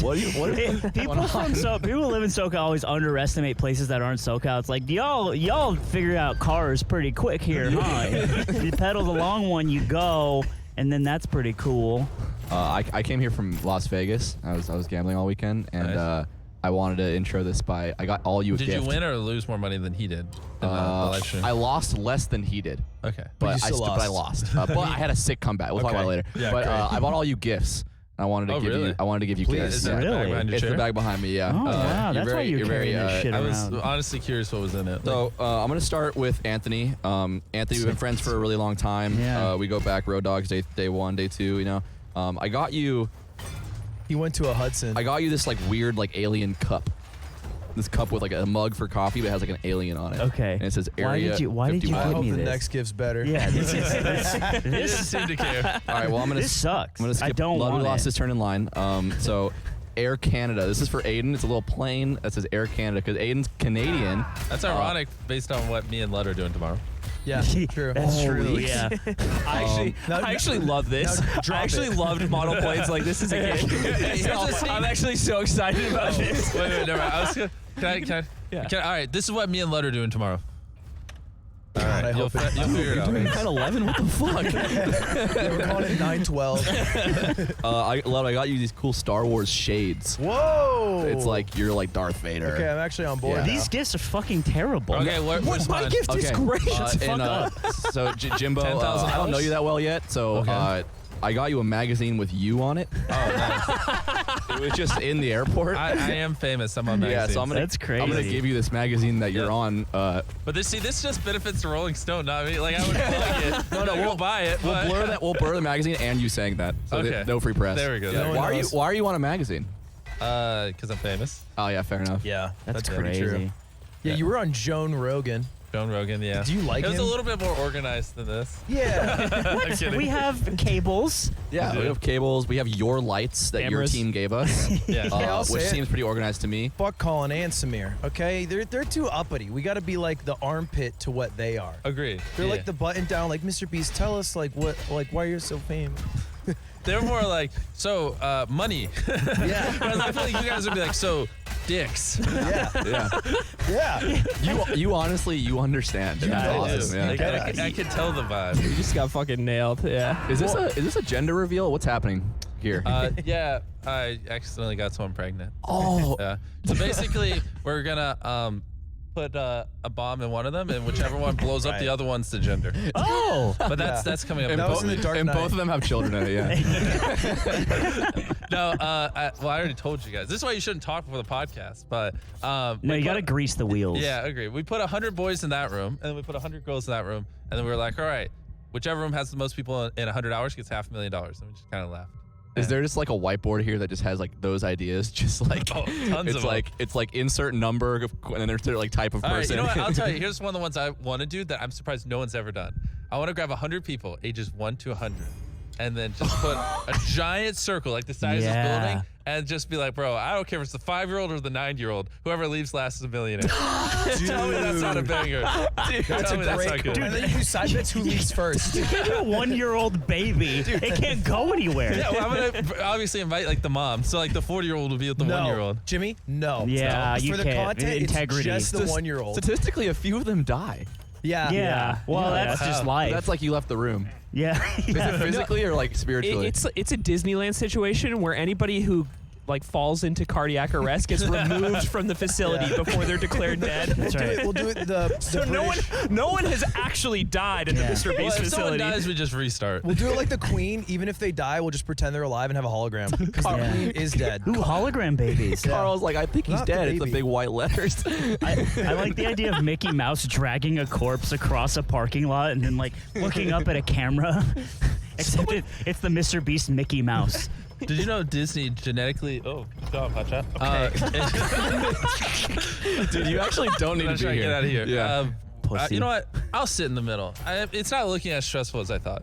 What do you? What? People who live in SoCal always underestimate places that aren't SoCal. It's like y'all figure out cars pretty quick here, huh? You pedal the long one, you go, and then that's pretty cool. I came here from Las Vegas. I was gambling all weekend, and Nice. I wanted to intro this by I got all you a Did gift. you win or lose more money than he did in the election? I lost less than he did. Okay. But you still I lost. But I had a sick comeback. We'll talk about it later. Yeah, but great. I bought all you gifts. I wanted to give really? you. I wanted to give you Is gifts. that the Really? bag behind your It's chair? the bag behind me. Yeah. Oh wow, that's why you're you're carrying very, this shit I was around. honestly curious what was in it. So I'm gonna start with Anthony. Anthony, we've been friends for a really long time. Yeah. We go back road dogs day 1, day 2. You know. I got you. He went to a Hudson. I got you this like weird like alien cup. This cup with like a mug for coffee, but it has like an alien on it. Okay. And it says Why Area did you 51. I give hope me the this? next gift's better. Yeah, this is He doesn't this, seem to care. All right. Well, I'm gonna. this sucks. I'm gonna skip. I don't Love want lost it. his turn in line. So Air Canada. This is for Aiden. It's a little plane that says Air Canada because Aiden's Canadian. That's ironic based on what me and Lud are doing tomorrow. Yeah, true. That's true. Holy Yeah. I actually love this. now drop I actually it. loved model planes like this as a kid. I'm actually so excited about this. Wait, never mind. I was gonna, Yeah. all right, this is what me and Lud are doing tomorrow. All right, I you'll, hope it- you'll figure it out. 9/11. What the fuck? Yeah, we're calling it 912. I got you these cool Star Wars shades. Whoa! It's like you're like Darth Vader. Okay, I'm actually on board. Yeah. now. These gifts are fucking terrible. Okay, where's My mine? gift is great. Shut the and, fuck up. So Jimbo, $10,000? I don't know you that well yet, so Okay. I got you a magazine with you on it. Oh, nice. It was just in the airport. I am famous. I'm on yeah, magazines. so I'm gonna That's I'm gonna crazy. give you this magazine that you're Yeah. on. But this just benefits the Rolling Stone, not me. Like I would plug it. No, we'll buy it. We'll but- blur that. We'll blur the magazine and you saying that. So Okay. no free press. There we go. Yeah. There we Why go. are you on a magazine? Because I'm famous. Oh yeah, fair enough. Yeah, That's pretty crazy. true. Yeah, you were on Joan Rogan. Joan Rogan, yeah. Do you like It was him? a little bit more organized than this. Yeah. I'm kidding. We have cables. Yeah, we have cables. We have your lights that Cameras. your team gave us, Yeah. I'll which say it. seems pretty organized to me. Fuck Colin and Samir. Okay, they're too uppity. We got to be like the armpit to what they are. Agreed. They're Yeah. like the button down. Like Mr. Beast, tell us like why you're so famous. They're more like, so, money. Yeah. Whereas I feel like you guys would be like, so, dicks. Yeah. Yeah, Yeah. you honestly you understand. and Yeah, that's I do. awesome. Yeah. Like, I could tell the vibe. You just got fucking nailed. Yeah. Is this a gender reveal? What's happening here? Yeah, I accidentally got someone pregnant. Oh, Yeah. So basically, we're gonna put a bomb in one of them, and whichever one blows up Right. the other one's the gender. Oh. But that's coming up. and, That was in the Dark and Knight. both of them have children in it. Yeah. No, I already told you guys. This is why you shouldn't talk before the podcast. But No, you got to grease the wheels. Yeah, I agree. We put 100 boys in that room, and then we put 100 girls in that room, and then we were like, all right, whichever room has the most people in 100 hours gets $500,000, and we just kind of laughed. Is there just like a whiteboard here that just has like those ideas? Just like Oh, tons it's of like it's like insert number and then there's like type of All right, person. you know what? I'll tell you. Here's one of the ones I want to do that I'm surprised no one's ever done. I want to grab 100 people, ages 1 to 100, and then just put a giant circle like the size of this Yeah. building, and just be like, bro, I don't care if it's the 5-year-old or the 9-year-old. Whoever leaves last is a millionaire. Tell me that's not a banger. That's Tell a me that's great. not good. And then you do side bets who leaves first. You have a 1-year-old baby. It can't go anywhere. Yeah, well, I'm gonna obviously invite like the mom, so like the 40-year-old will be with the 1-year-old. Jimmy, no. Yeah, no. you For the can't. content, Integrity. it's just the 1-year-old. Statistically, a few of them die. Yeah. Yeah. Well, Yeah, that's that's just how- life. That's like you left the room. yeah. Is it physically or like spiritually? It's a Disneyland situation where anybody who like falls into cardiac arrest gets removed from the facility before they're declared dead. That's right. We'll do it the So no one has actually died at the Yeah. Mr. Well, Beast if someone facility. dies, we just restart. We'll do it like the Queen. Even if they die, we'll just pretend they're alive and have a hologram because the Yeah. Queen is dead. Ooh, hologram babies. Carl's like, I think he's Not the dead. It's the baby. big white letters. I like the idea of Mickey Mouse dragging a corpse across a parking lot and then like looking up at a camera. Except it's the Mr. Beast Mickey Mouse. Did you know Disney genetically? Oh, good job, Hotshot. Dude, you actually don't need I'm to be trying to here. get out of here. Yeah. Pussy. You know what? I'll sit in the middle. It's not looking as stressful as I thought.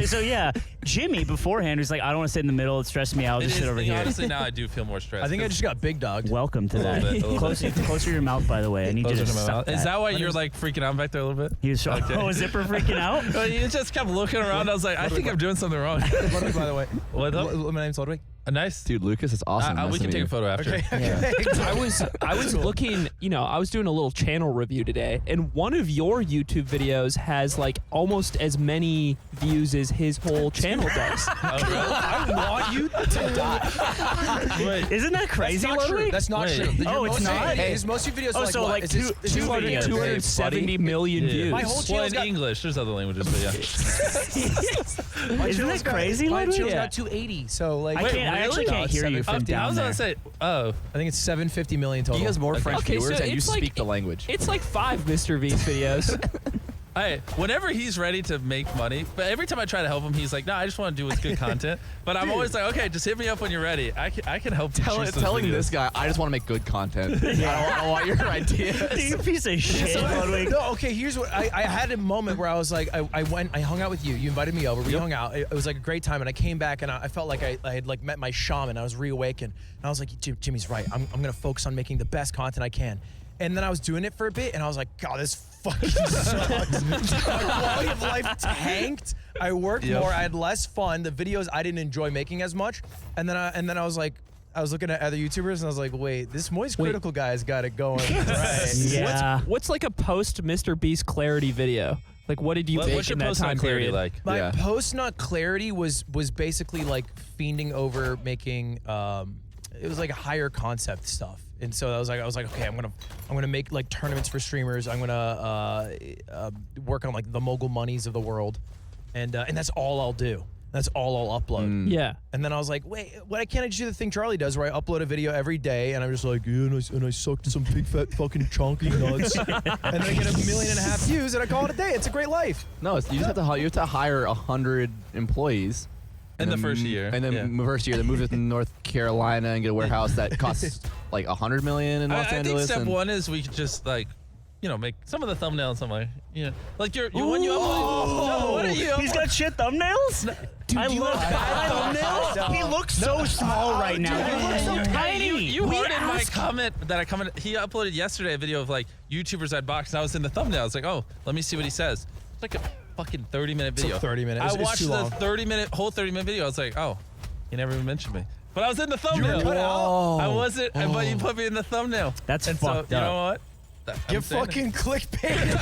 So yeah, Jimmy beforehand was like, I don't want to sit in the middle. It stressed me out. I'll just sit over here. Honestly, now I do feel more stressed. I think I just got big dogged. Welcome to A that. little bit, a little Closer to your mouth, by the way. I need you to Closer to my suck mouth. that. Is that why you're like freaking out back there a little bit? He was Okay. oh, zipper freaking out? Well, you just kept looking around. I was like, I think I'm doing something wrong. Ludwig, by the way. What up? My name's Ludwig. A nice Dude, Lucas, it's awesome. we Nice can to take meet a photo after. I was looking, I was doing a little channel review today, and one of your YouTube videos has like almost as many views as his whole channel does. I want you to die. Wait, Isn't that crazy, That's not true. Ludwig? That's not Wait. true. Oh, it's not? His most of your videos Oh, are like so what? like Is this- two- is this two like videos. 270 million views. My whole well, channel's in got English. There's other languages, but yeah. Isn't that crazy, My Ludwig? channel's Yeah. got 280. So like, I actually can't hear you from I down was there. gonna say, oh, I think it's 750 million total. He has more French Okay, so viewers, and you it's like- speak the language. It's like 5 Mr. V's videos. hey, whenever he's ready to make money, but every time I try to help him, he's like, no, I just want to do what's good content. But I'm always like, okay, just hit me up when you're ready. I can help you choose those Telling videos. this guy, I just want to make good content. I don't want your ideas. You piece of shit, Ludwig. No, okay, here's what I had a moment where I was like, I hung out with you. You invited me over. We hung out. It was like a great time. And I came back and I felt like I had like met my shaman. I was reawakened. And I was like, Jimmy's right. I'm going to focus on making the best content I can. And then I was doing it for a bit and I was like, God, this fucking sucks. My quality of life tanked. I worked more. I had less fun. The videos I didn't enjoy making as much. And then I was like, I was looking at other YouTubers and I was like, wait, this Moist Critical guy's got it going right. Yeah. What's like a post Mr. Beast clarity video? Like, what did you make What's your in that post time on clarity period? like? My Yeah. post nut clarity was basically like fiending over making it was like higher concept stuff. And so I was like, okay, I'm gonna make like tournaments for streamers. I'm gonna work on like the mogul monies of the world, and that's all I'll do. That's all I'll upload. Yeah. And then I was like, wait, why can't I just do the thing Charlie does, where I upload a video every day, and I'm just like, yeah, and I sucked some big fat fucking chunky nuts, and then I get 1.5 million views, and I call it a day. It's a great life. No, you just have to hire 100 employees. In the then first year, And then yeah. first year, then move to North Carolina and get a warehouse that costs like $100 million in Los I think Angeles. step and one is we could just like, make some of the thumbnails. I'm like, like you when you upload. No, what are you? He's got shit thumbnails? Dude, I love thumbnails. He looks so small right now. He looks so tiny. You heard in my comment that I commented. He uploaded yesterday a video of like YouTubers at box, and I was in the thumbnail. I was like, oh, let me see what he says. It's like a fucking 30-minute video. 30 minutes. I It's watched too the long. 30-minute video. I was like, oh, he never even mentioned me. But I was in the thumbnail. cut out? I wasn't, but you put me in the thumbnail. That's and fucked so, you up. know what? Get fucking clickbait.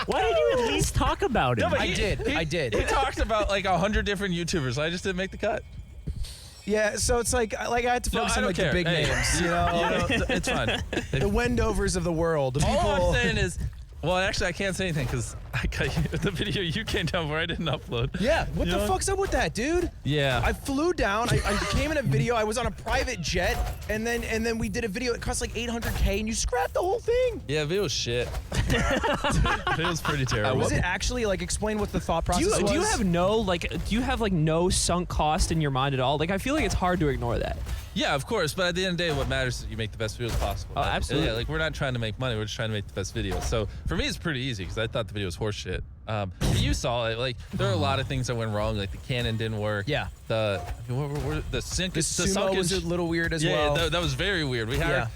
Why did you at least talk about it? I did. He talked about like 100 different YouTubers. I just didn't make the cut. Yeah, so it's like I had to focus I on don't like care. the big Hey, names, you know, it's fine. the Wendovers of the world. The All people. I'm saying is, well, actually, I can't say anything because I got the video you came down where I didn't upload. Yeah, what the fuck's up with that, dude? Yeah. I flew down. I came in a video. I was on a private jet, and then we did a video. It cost like $800K, and you scrapped the whole thing. Yeah, it was shit. It was pretty terrible. Was it actually like explain what the thought Do process was? you have no sunk cost in your mind at all? Like, I feel like it's hard to ignore that. Yeah, of course. But at the end of the day, what matters is that you make the best videos possible. Oh, absolutely. Yeah, like we're not trying to make money. We're just trying to make the best videos. So for me, it's pretty easy because I thought the video was horseshit. You saw it. Like there are a lot of things that went wrong. Like the cannon didn't work. Yeah. The sync. The sumo was a little weird as well. Yeah, that was very weird. We had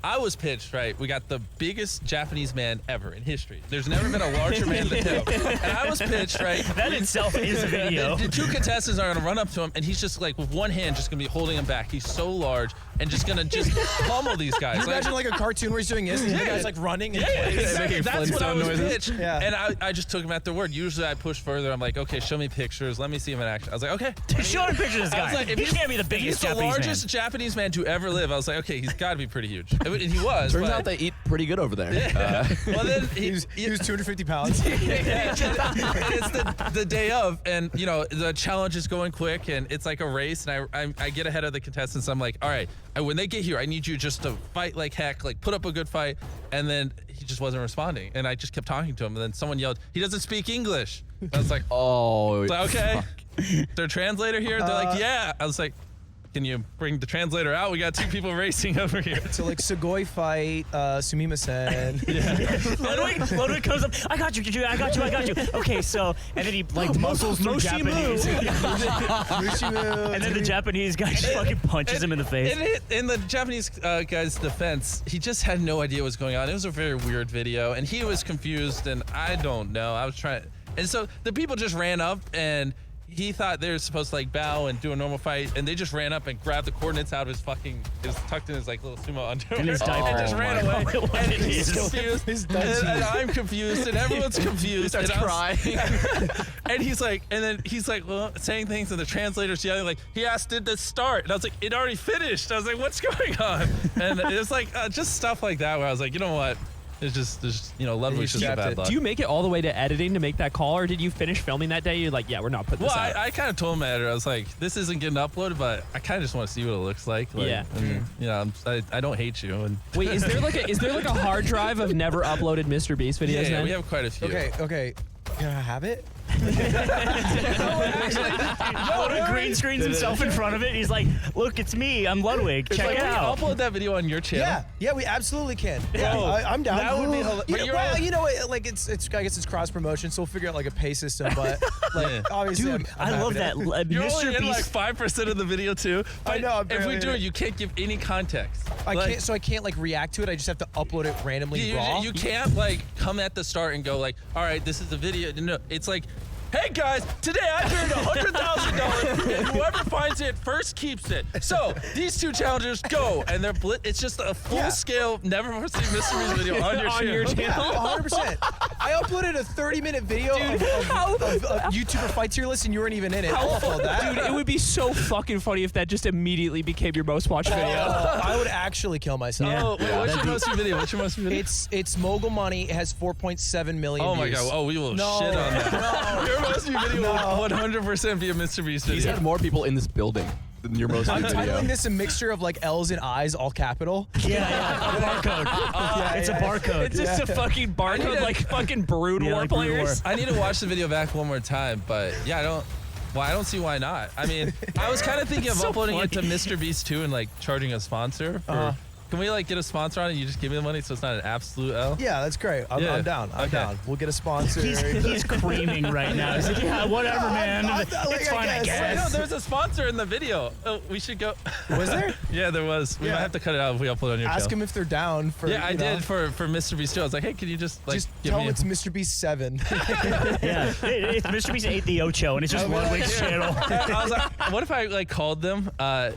I was pitched, right? We got the biggest Japanese man ever in history. There's never been a larger man than him. And I was pitched, right? That itself is a video. The two contestants are going to run up to him, and he's just like, with one hand, just going to be holding him back. He's so large and just going to just pummel these guys. You imagine like a cartoon where he's doing this, and the guy's like running. In place. Exactly. That's what I was pitched. Yeah. And I just took him at their word. Usually I push further. I'm like, okay, show me pictures. Let me see him in action. I was like, okay. Show him pictures of this I was guy. like, if He he's- can't be the if biggest he's the Japanese largest Japanese man to ever live. I was like, okay, he's got to be pretty huge. And he was. Turns but- out they eat pretty good over there. well, then He was 250 pounds. it's the day of, and the challenge is going quick, and it's like a race, and I get ahead of the contestants. I'm like, all right, when they get here, I need you just to fight like heck, like put up a good fight. And then he just wasn't responding, and I just kept talking to him, and then someone yelled, he doesn't speak English. I was like, Oh, okay. fuck. Their translator here? They're like, yeah. I was like, can you bring the translator out? We got two people racing over here. So like Sugoi fight, Sumima-sen. Ludwig comes up. I got you. Okay, so and then he like muscles through Japanese, and then the Japanese guy just fucking punches him in the face. In the Japanese guy's defense, he just had no idea what was going on. It was a very weird video, and he was confused, and I don't know. I was trying, and so the people just ran up and he thought they were supposed to like bow and do a normal fight, and they just ran up and grabbed the coordinates out of his fucking, it was tucked in his like little sumo underwear. In his diaper. And just ran away. And he's is. confused. And I'm confused, and everyone's confused. He starts crying. And he's like, well, saying things, and the translator's yelling like, he asked, did this start? And I was like, it already finished. I was like, what's going on? And it was like just stuff like that where I was like, you know what? It's just Ludwig's just a bad luck. Do you make it all the way to editing to make that call, or did you finish filming that day? You're like, yeah, we're not putting this out. I kind of told my editor, I was like, this isn't getting uploaded, but I kind of just want to see what it looks like. Yeah. And, you know, I don't hate you. And Wait, is there like a hard drive of never uploaded Mr. Beast videos? yeah, then? we have quite a few. Okay. Can I have it? Green screens himself in front of it. He's like, look, it's me. I'm Ludwig. Check it out. Upload that video on your channel. Yeah, we absolutely can. Yeah, Bro, I'm down. that would be hilarious. You know what? Like it's I guess it's cross promotion, so we'll figure out like a pay system. But like obviously, Dude, I'm I love happy that. You're Mr. only in Beast. like 5% of the video too. I know, I'm If we barely do in it, it. you can't give any context. I can't like react to it. I just have to upload it randomly raw. You can't like come at the start and go like, all right, this is the video. No, it's like, hey guys, today I earned $100,000, and whoever finds it first keeps it. So these two challengers go, and they're it's just a full-scale, never before seen Mr. Beast video on your channel. Yeah, 100%. I uploaded a 30-minute video of YouTuber fight tier list, and you weren't even in it. I'll upload that. Dude, it would be so fucking funny if that just immediately became your most watched video. I would actually kill myself. Yeah. Oh, wait, what's your most viewed video? What's your most viewed video? It's Mogul Money. It has 4.7 million Oh my views. god! Oh, we will No. shit on that. Your most viewed video will 100% be a Mr. Beast He's video. had more people in this building than your most I'm viewed video. titling this a mixture of like L's and I's, all capital. Yeah, a barcode. It's a barcode. It's just a fucking barcode, like fucking Brood Yeah, War like Brood players. I need to watch the video back one more time, but yeah, I don't see why not. I mean, I was kind of thinking of so uploading it to funny. Mr. Beast 2 and like charging a sponsor. Can we like get a sponsor on it? You just give me the money, so it's not an absolute L. Yeah, that's great. I'm down. I'm down. We'll get a sponsor. He's creaming right now. He's like, yeah, whatever, man. like, It's fine, I I guess. I know guess. there's a sponsor in the video. Oh, we should go. Was there? Yeah, there was. We might have to cut it out if we upload on your Ask channel. them if they're down for. Yeah, I you know, did for Mr. Beast 2. I was like, hey, can you just like Just give tell me them it's Mr. Beast 7. Yeah, it's Mr. Beast ate the Ocho, and it's just Ludwig's channel. I was like, what if I like called them?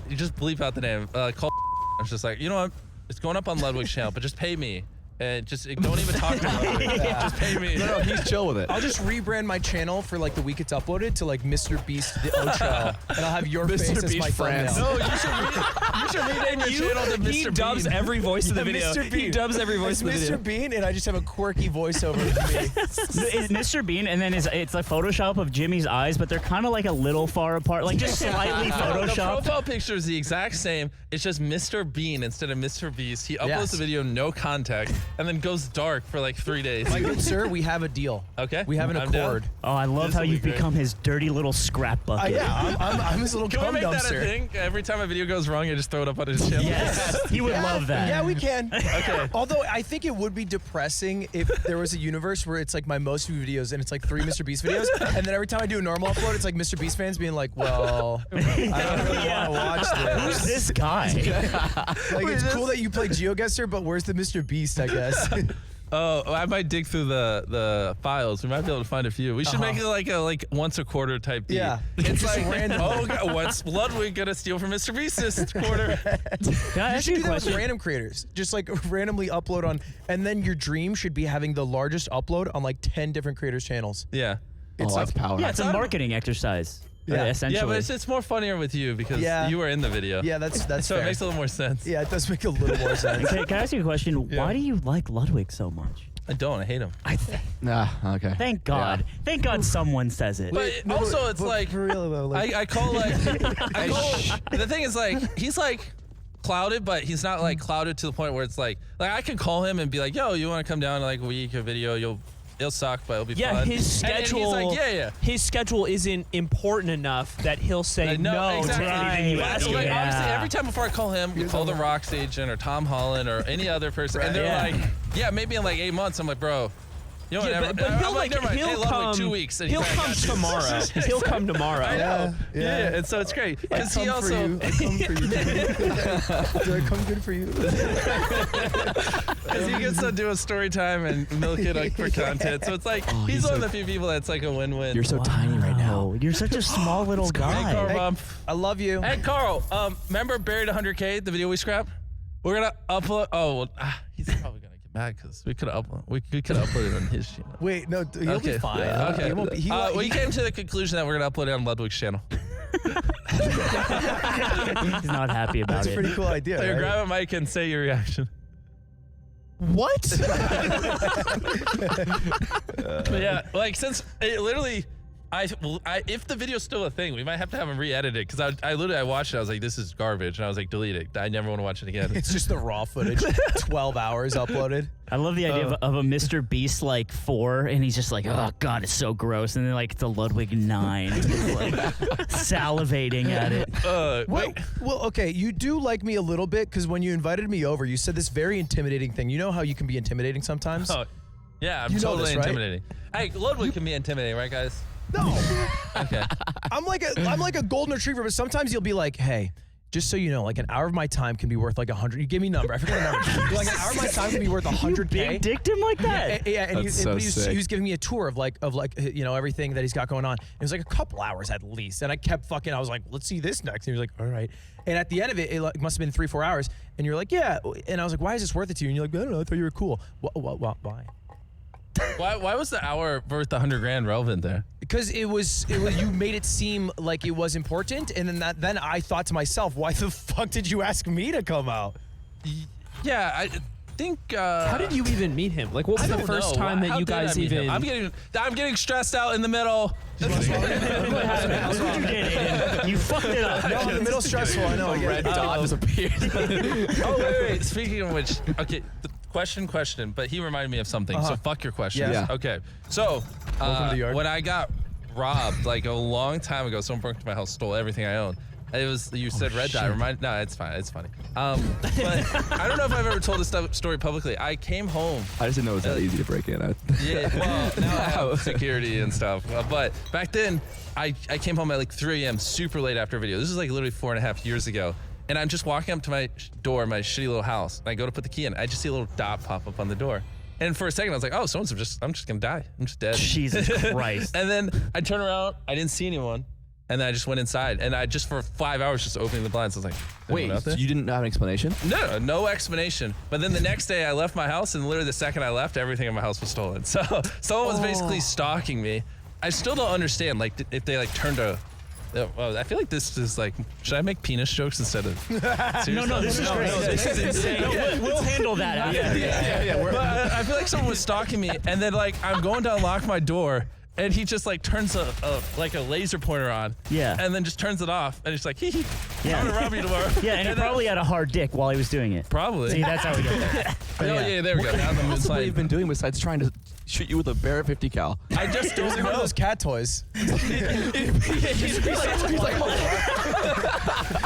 You just bleep out the name. Call. I was just like, you know what? It's going up on Ludwig's channel, but just pay me. And just don't even talk to Ludwig. Just pay me. No, he's chill with it. I'll just rebrand my channel for like the week it's uploaded to like Mr. Beast the Ocho, and I'll have your face as my France. thumbnail. No, you should rename your channel to Mr. He dubs Bean. every voice of the video. Mr. Bean. He dubs every voice It's of the video. Mr. Bean, and I just have a quirky voiceover of me. It's Mr. Bean, and then it's like Photoshop of Jimmy's eyes, but they're kind of like a little far apart, like just slightly The Photoshopped. profile picture is the exact same. It's just Mr. Bean instead of Mr. Beast. He uploads the video, no context, and then goes dark for like 3 days. My good sir, we have a deal. Okay. We have an I'm down. accord. Oh, I love This how will be you've great. become his dirty little scrap bucket. Yeah, I'm his little Can we cum make that a dumpster. thing? Every time a video goes wrong, I just throw it up on his channel. Yes, he would love that. Yeah, we can. Okay. Although I think it would be depressing if there was a universe where it's like my most viewed videos and it's like 3 Mr. Beast videos, and then every time I do a normal upload, it's like Mr. Beast fans being like, "Well, I don't really want to watch Who's this." this guy? Like, it's cool that you play GeoGuessr, but where's the Mr. Beast? I guess. Oh, I might dig through the files. We might be able to find a few. We should make it like a once a quarter type beat. Yeah. It's Just like random. oh, God, what's Ludwig gonna steal from Mr. Beast this quarter? Can I You ask should you do a that with question? random creators. Just like randomly upload on, and then your dream should be having the largest upload on like 10 different creators' channels. Yeah. Oh, that's power. Yeah, it's a marketing exercise. Yeah. Essentially. Yeah, but it's more funnier with you because Yeah. you were in the video. Yeah, that's So fair. it makes a little more sense. Yeah, it does make a little more sense. Can I ask you a question? Why do you like Ludwig so much? I don't. I hate him. Nah, okay. Thank God. Yeah. Thank God someone says it. But also, it's like for real though. Like, I call like the thing is like he's like clouded, but he's not like clouded to the point where it's like I can call him and be like, yo, you want to come down in like a week, a video, it'll suck, but it'll be Yeah, fun. his And schedule. he's like, yeah. His schedule isn't important enough that he'll say no exactly. to anything you ask So, him. like, Yeah. obviously, every time before I call him, we call the Rocks agent or Tom Holland or any other person, and they're like, yeah, maybe in like 8 months, I'm like, bro, You know, Yeah, whatever. but he'll I'm like, never mind. Hey, he'll Ludwig, come 2 weeks. And He'll he's like, come I got you. tomorrow. He'll come tomorrow. I know. Yeah. And so it's great because he come also. for you. I come for you. Do I come good for you? Because he gets to do a story time and milk it like, for content. So it's like he's one of the few people that's like a win-win. You're so tiny right now. You're such a small little Hey, guy. Carl, I love you. Hey, Carl. Remember Buried 100K, the video we scrapped? We're gonna upload. Oh, well, he's probably gonna get mad because we could upload. We could upload it on his channel. Wait, no, he'll be fine. Yeah, okay. He won't be, We came to the conclusion that we're gonna upload it on Ludwig's channel. He's not happy about That's a it. pretty cool idea. So Right? grab a mic and say your reaction. What? But yeah, like since it literally, if the video's still a thing, we might have to have him re-edit it because I literally watched it. I was like, this is garbage, and I was like, delete it. I never want to watch it again. It's just the raw footage. 12 hours uploaded. I love the idea of a Mr. Beast like 4, and he's just like, oh god, it's so gross, and then like the Ludwig 9, just, like salivating at it. Well, okay, you do like me a little bit because when you invited me over, you said this very intimidating thing. You know how you can be intimidating sometimes? Oh, yeah, I'm You know totally this, right? intimidating. Hey, Ludwig can be intimidating, right, guys? No. Okay. I'm like a golden retriever, but sometimes you'll be like, hey, just so you know, like an hour of my time can be worth like 100. You give me a number. I forget the number. You're like an hour of my time can be worth 100K. Big dicked him like that. Yeah, and That's so he sick. was giving me a tour of like you know everything that he's got going on. It was like a couple hours at least, and I kept fucking. I was like, let's see this next. And he was like, all right. And at the end of it, it like, must have been 3-4 hours. And you're like, yeah. And I was like, why is this worth it to you? And you're like, I don't know. I thought you were cool. Why? Why was the hour worth 100 grand relevant there? Because it was you made it seem like it was important, and then I thought to myself, why the fuck did you ask me to come out? Yeah, I think. How did you even meet him? Like, what was the first time that you guys even? I'm getting stressed out in the middle. What happened? You did, Aiden. You fucked it up. No, the middle's stressful. I know. A red dot disappeared. Oh wait. Speaking of which, okay. Question, but he reminded me of something. So fuck your question. Yeah. Okay. So Welcome to the yard. when I got robbed like a long time ago, someone broke into my house, stole everything I owned. It was you said red dot. No, it's fine. It's funny. But I don't know if I've ever told this story publicly. I came home. I just didn't know it was that easy to break in. Yeah, well, now I have security and stuff. But back then, I came home at like 3 a.m. super late after a video. This is like literally 4.5 years ago. And I'm just walking up to my door, my shitty little house, and I go to put the key in. I just see a little dot pop up on the door. And for a second, I was like, oh, I'm just gonna die. I'm just dead. Jesus Christ. And then I turn around, I didn't see anyone. And then I just went inside, and I just for 5 hours just opening the blinds. I was like, Wait, out there? you didn't have an explanation? No explanation. But then the next day I left my house, and literally the second I left, everything in my house was stolen. So someone was basically stalking me. I still don't understand, like, if they like turned a. Well, I feel like this is like. Should I make penis jokes instead of? No, this is great. this is insane. We'll handle that after. Yeah. But I feel like someone was stalking me, and then like I'm going to unlock my door. And he just like turns a laser pointer on. Yeah. And then just turns it off. And he's like, hee hee, Yeah. I'm gonna rob you tomorrow. Yeah, and he probably had a hard dick while he was doing it. Probably. See, that's how we get there. Oh, yeah, there we go. Now the moon's What have you like, been doing besides trying to shoot you with a Barrett 50 cal? I just It was like one of those cat toys.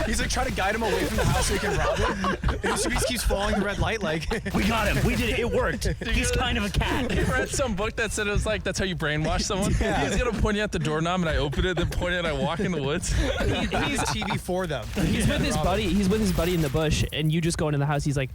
He's like trying to guide him away from the house so he can rob him. And Mr. Beast keeps following the red light like. We got him. We did it. It worked. He's kind of a cat. You read some book that said it was like that's how you brainwash someone. He's gonna point you at the doorknob and I open it, then point it and I walk in the woods. He's TV for them. He's with his buddy. He's with his buddy in the bush, and you just go into the house. He's like,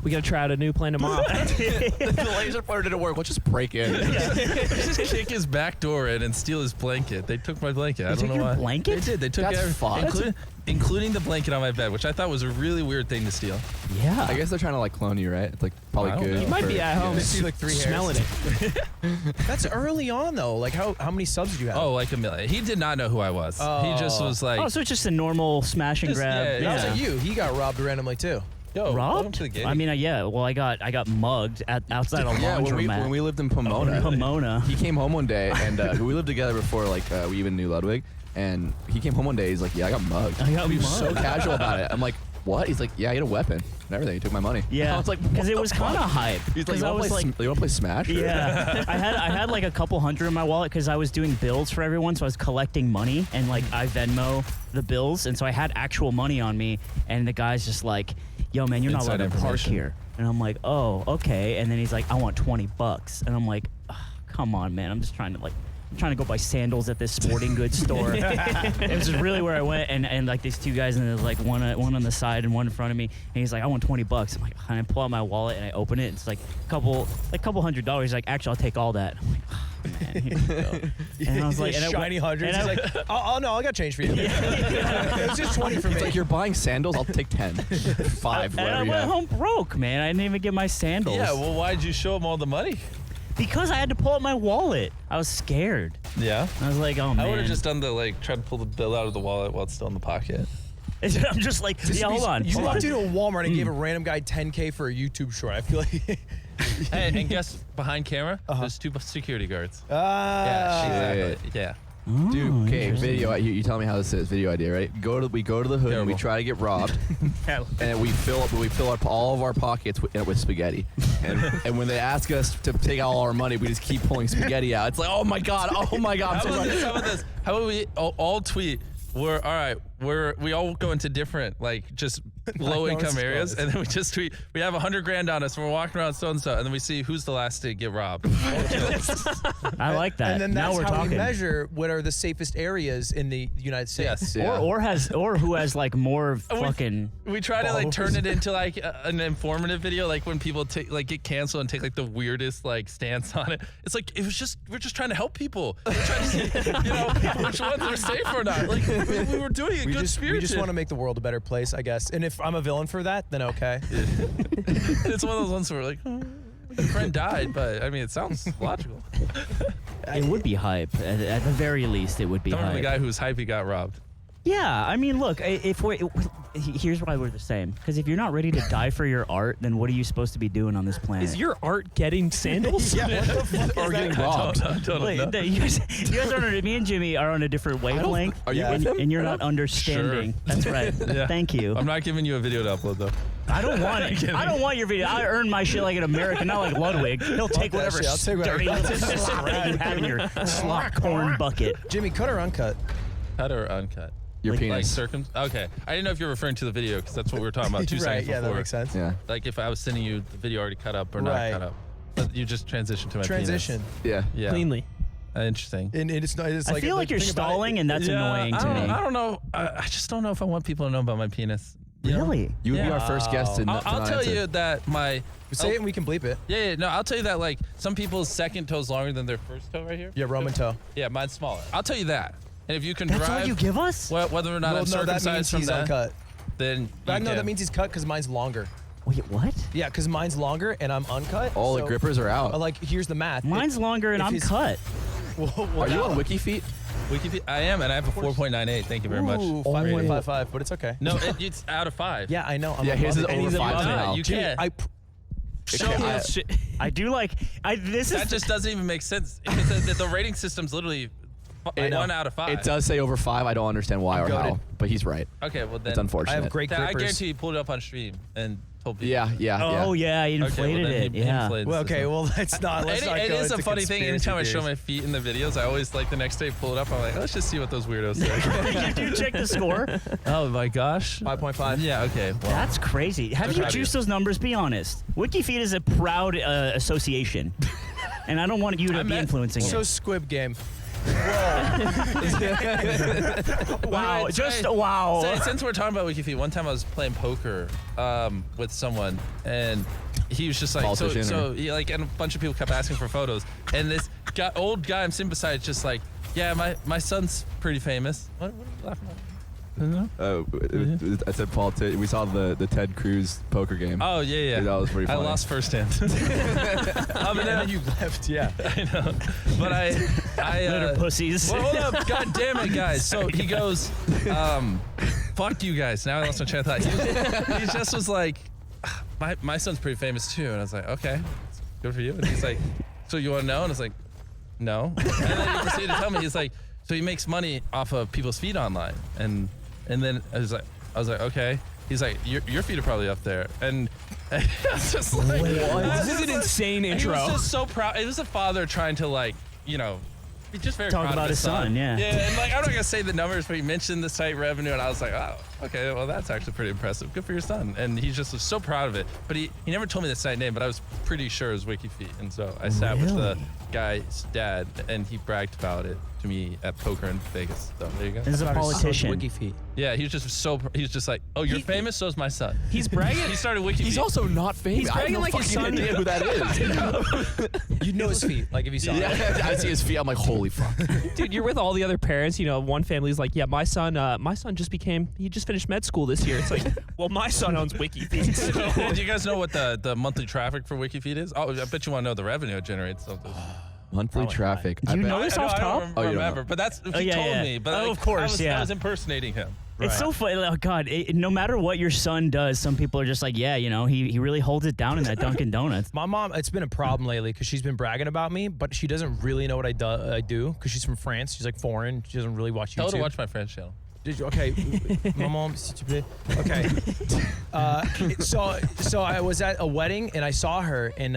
"We gotta try out a new plan tomorrow." The laser pointer didn't work. Let's just break in. Just kick his back door in and steal his blanket. They took my blanket. I don't know why. Blanket? They did. They took That's everything, fucked. including the blanket on my bed, which I thought was a really weird thing to steal. Yeah. I guess they're trying to like clone you, right? It's like I probably don't good. know. He might for- be at home. They see like 3 hairs. smelling it. That's early on though. Like how many subs did you have? Oh, like a million. He did not know who I was. He just was like, Oh, so it's just a normal smash and Just- grab. yeah, That was like you. He got robbed randomly too. yo, welcome Robbed? to the game. I mean, yeah. Well, I got mugged outside a Yeah, laundromat. when we lived in Pomona. Pomona. He came home one day, and we lived together before like we even knew Ludwig. And he came home one day. He's like, "Yeah, I got mugged." I got He was so mugged. casual about it. I'm like, "What?" He's like, "Yeah, he had a weapon and everything. He took my money." Yeah. I was like, because it "What was the kind of fuck?" hype. He's like, Because I was like, "You want to play Smash?" Or- yeah. I had like a couple hundred in my wallet because I was doing bills for everyone, so I was collecting money and like I Venmo the bills, and so I had actual money on me. And the guy's just like, "Yo, man, you're not Inside allowed to park information. here." And I'm like, "Oh, okay." And then he's like, "I want $20," and I'm like, "Ugh." come on, man. I'm trying to go buy sandals at this sporting goods store. It was just really where I went, and like these two guys, and there's like one on the side and one in front of me, and he's like, I want $20. I'm like, and I pull out my wallet and I open it. It's like a couple $100. He's like, actually, I'll take all that. I'm like, oh, man, here you go. And I was like, shiny hundreds. He's like, oh no, I got change for you. It's just 20 for me. It's like, you're buying sandals. I'll take 10, 5. And I whatever you went have. home broke, man. I didn't even get my sandals. Yeah, well, why'd you show him all the money? Because I had to pull out my wallet. I was scared. Yeah. I was like, oh man. I would have just done try to pull the bill out of the wallet while it's still in the pocket. I'm just like, yeah, hold on. You walked into a Walmart and gave a random guy $10K for a YouTube short. I feel like. Hey, and guess behind camera, there's 2 security guards. Yeah. Exactly. Yeah. Dude, okay, video. You tell me how this is. Video idea, right? We go to the hood and we try to get robbed, and we fill up all of our pockets with spaghetti. And when they ask us to take out all our money, we just keep pulling spaghetti out. It's like, oh my god. How about this? How about we all tweet? We're all right. We all go into different just low income areas, and then we just tweet. We have $100,000 on us, and we're walking around so and so, and then we see who's the last to get robbed. I like that. And then now that's we're how talking. we measure what are the safest areas in the United States. Yes. Yeah. Or who has like more fucking. We try to turn it into an informative video, like when people get canceled and take the weirdest stance on it. It's like we're just trying to help people. We're trying to see which ones are safe or not. Like we were doing it good spirited. We just want to make the world a better place, I guess. And if I'm a villain for that, then okay. It's one of those ones where a friend died, but I mean it sounds logical. It would be hype. At the very least, it would be Telling hype. the guy who was hype he got robbed. Yeah, I mean, look, here's why we're the same. Because if you're not ready to die for your art, then what are you supposed to be doing on this planet? Is your art getting sandals? Yeah, what the fuck Or getting robbed. Wait, you guys are me and Jimmy are on a different wavelength. Are you and you're not understanding. Sure. That's right. Yeah. Thank you. I'm not giving you a video to upload though. I don't want it. I don't want your video. I earn my shit like an American, not like Ludwig. He'll take that whatever shit. I'll take dirty whatever. slop that you have in your slop corn bucket. Jimmy, cut or uncut? Cut or uncut? Your penis. Okay. I didn't know if you're referring to the video because that's what we were talking about 2 seconds yeah, before. that makes sense. Yeah. Like if I was sending you the video already cut up or not Right. cut up. But you just transitioned to my Transition. penis. Yeah. Yeah. Cleanly. Interesting. And it's not. It's I like feel like you're think about it, stalling, and that's annoying to me. I don't know. I just don't know if I want people to know about my penis. You know? Really? You would be our first guest to I'll not tell answer. you that my. Say it and we can bleep it. Yeah, no, I'll tell you that some people's second toe's longer than their first toe right here. Yeah, Roman toe. Yeah, mine's smaller. I'll tell you that. And if you can That's drive, all you give us? whether or not I'm No, that means circumcised from he's that, uncut. then No, you that can. means he's cut because mine's longer. Wait, what? Yeah, because mine's longer and I'm uncut. All the so- grippers are out. Like, here's the math. Mine's longer and if I'm he's- cut. Are you on WikiFeet? I am, and I have a 4.98. Thank you very much. Ooh, 5.55, but it's okay. No, it's out of 5. Yeah, I know. I'm Yeah, his is above it. over he's 5 above it. now. You can't. Show me that shit. I do like. That just doesn't even make sense. Because the rating system's literally 1 out of 5. It does say over 5. I don't understand why or how, but he's right. Okay, well then. It's unfortunate. I have great I grippers. guarantee he pulled it up on stream and told people. Yeah. Oh yeah, he Okay, well, inflated then it. he Yeah. inflated the Well, okay, system. well, let's not It go is a into funny thing. Anytime I show my conspiracy feet in the videos, I always the next day pull it up. I'm like, let's just see what those weirdos say. Did you check the score? Oh my gosh. 5.5. Yeah. Okay. Well, That's crazy. How do you proud of juice you. those numbers? Be honest. WikiFeed is a proud association, and I don't want you to be influencing So it. Squib Game. Wow, just wow. Since we're talking about WikiFeed, one time I was playing poker with someone, and he was just like, Politician so he, and a bunch of people kept asking for photos, and this old guy I'm sitting beside just like, yeah, my son's pretty famous. What are you laughing at? I said politics. We saw the Ted Cruz poker game. Oh yeah. That was pretty I funny. lost first hand. And then you left, yeah. I know, but I Little pussies. Well, hold up, god damn it, guys. So he goes, fuck you guys. Now I lost my train of thought. He just was like, my son's pretty famous too, and I was like, okay, good for you. And he's like, so you want to know? And I was like, no. And then he proceeded to tell me, he's like, so he makes money off of people's feet online, and then I was like, okay. He's like, your feet are probably up there, and I was just like, This is an insane and he intro. was just so proud. It was a father trying to He's just very talk proud about of his son. Yeah. Yeah, and like I'm not gonna say the numbers, but he mentioned the site revenue, and I was like, oh, okay, well that's actually pretty impressive. Good for your son. And he just was so proud of it. But he never told me the site name, but I was pretty sure it was WikiFeet. And so I sat with the guy's dad, and he bragged about it to me at poker in Vegas. So there you go. This is a politician. WikiFeet. Yeah, he was just like, oh, you're famous, so's my son. He's bragging. He started WikiFeet. He's also not famous. He's I have bragging no like his fucking son. idea who that is. You'd know his feet, like if you saw it. Yeah, I see his feet. I'm like, holy fuck. Dude, you're with all the other parents. You know, one family's like, yeah, my son he just finished med school this year. It's like, well, my son owns WikiFeet. So. Do you guys know what the monthly traffic for WikiFeet is? Oh, I bet you want to know the revenue it generates. Monthly traffic. Do you know this off top? I don't remember, but that's he told me. But of course, I was impersonating him. It's so funny. Oh God! No matter what your son does, some people are just like, yeah, you know, he really holds it down in that Dunkin' Donuts. My mom, it's been a problem lately because she's been bragging about me, but she doesn't really know what I do because she's from France. She's like foreign. She doesn't really watch YouTube. Tell her to watch my French channel. Did you? Okay, my mom. Okay, so I was at a wedding and I saw her and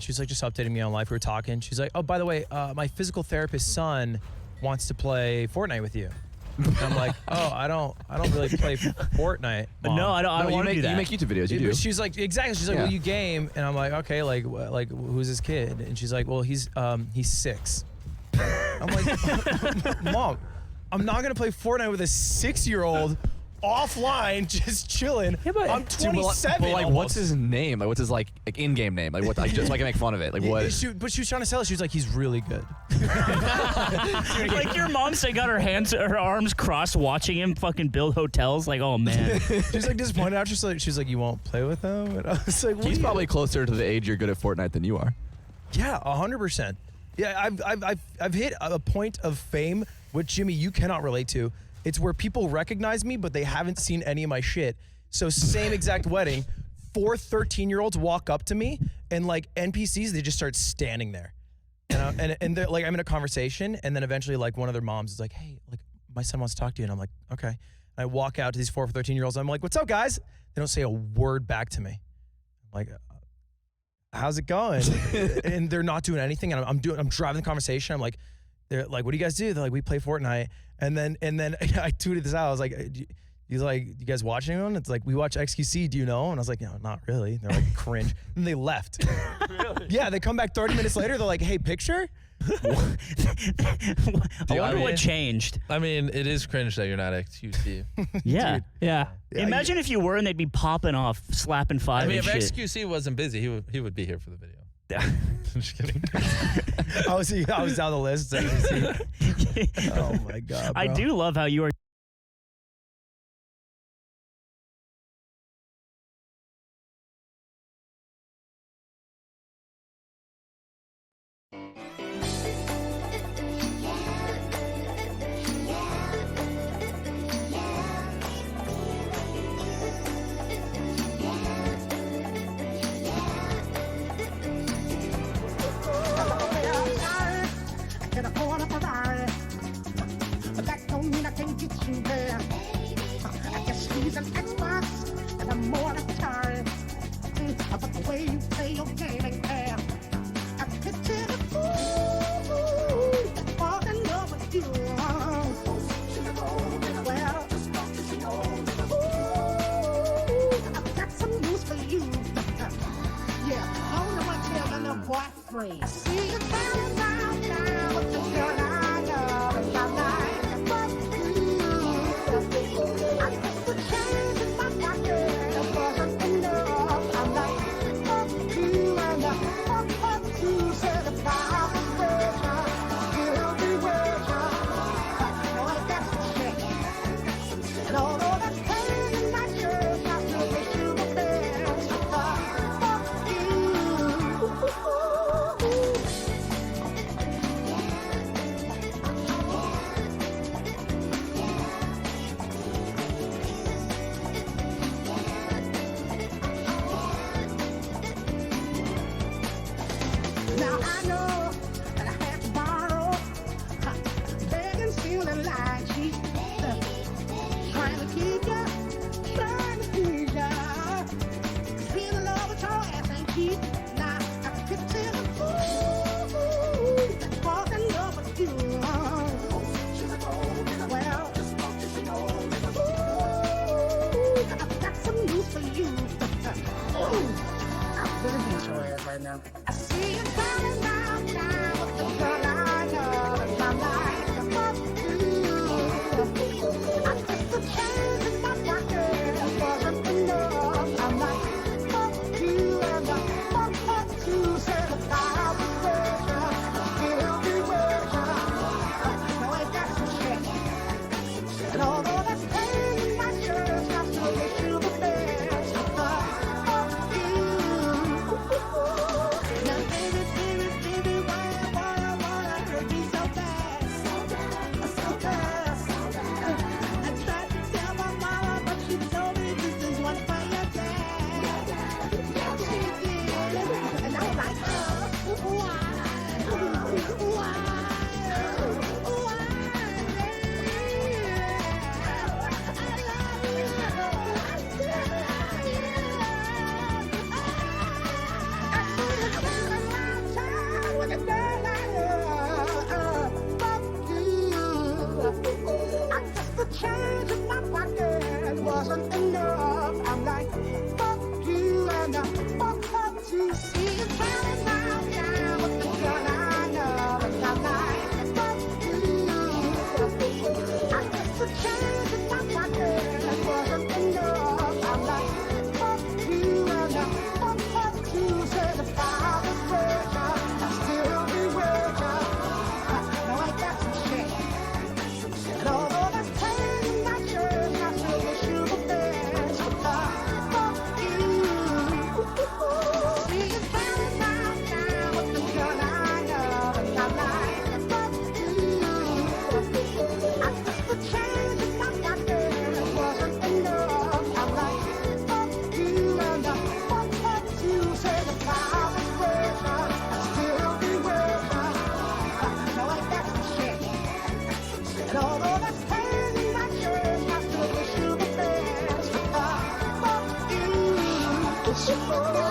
she was like just updating me on life. We were talking. She's like, oh, by the way, my physical therapist's son wants to play Fortnite with you. And I'm like, oh, I don't really play Fortnite, Mom. No, I don't want to do that. You make YouTube videos. You do. She's like, exactly. She's like, well, you game, and I'm like, okay, like who's this kid? And she's like, well, he's 6. I'm like, Mom, I'm not gonna play Fortnite with a 6-year-old offline, just chilling. Yeah, but I'm 27. But like, almost. what's his name? Like, what's his like in-game name? Like, what? Like, just so I can make fun of it. Like, what? But she was trying to sell it. She was like, he's really good. Like your mom said, got her arms crossed, watching him fucking build hotels. Like, oh man. She's like disappointed after. She's like, you won't play with him. And I was like, He's probably closer to the age you're good at Fortnite than you are. Yeah, 100%. Yeah, I've hit a point of fame, which Jimmy, you cannot relate to. It's where people recognize me, but they haven't seen any of my shit. So same exact wedding, 4 13-year-olds walk up to me, and like NPCs, they just start standing there. And they're like, I'm in a conversation, and then eventually like one of their moms is like, hey, like my son wants to talk to you. And I'm like, okay. And I walk out to these 4 13-year-olds. I'm like, what's up, guys? They don't say a word back to me. I'm like, how's it going? And they're not doing anything. And I'm driving the conversation. I'm like, they're like, what do you guys do? They're like, we play Fortnite. And then I tweeted this out. I was like, he's like, you guys watch anyone? It's like, we watch XQC. Do you know? And I was like, no, not really. They're like, cringe. And they left. Really? Yeah, they come back 30 minutes later. They're like, hey, picture? I wonder what changed. I mean, it is cringe that you're not XQC. Yeah. Dude. Yeah. Imagine if you were and they'd be popping off, slapping 5 I mean, and if shit. XQC wasn't busy, he would be here for the video. I'm just kidding. I was down the list. Oh my God, bro. I do love how you are. now. I see you coming down with the girl I love, and I'm like, fuck you. I guess the change in my pocket wasn't enough. I'm like, fuck you, and I fuck her too. Said if I was richer, I'd still be richer. Now ain't that some shit? And although that's pain in my shirt, I still wish you the best. Fuck you. Now baby, baby, baby, why could be so bad? So fast. I tried to tell my mama, but she told me this is one for your dad. She did. And I was like, why? Change in my pocket wasn't enough. I'm like, fuck you, and I fuck her to see you counting round down with the girl I love, and I'm like, fuck you. I guess the change in my pocket wasn't enough. I'm like, fuck you, and I fuck her to say the father's richer, I'd still be richer. Now ain't that some shit? And although that's pain in my shirt, I still wish you the best. Fuck you. See you standing round now with the girl I love, and I'm like, fuck you. I guess the change in my pocket wasn't enough. I'm like, fuck you, and I fuck her too. Say the father's richer, I'd still be richer. Now ain't that some shit? And although that's pain in my shirt, I still wish you the best. Fuck you.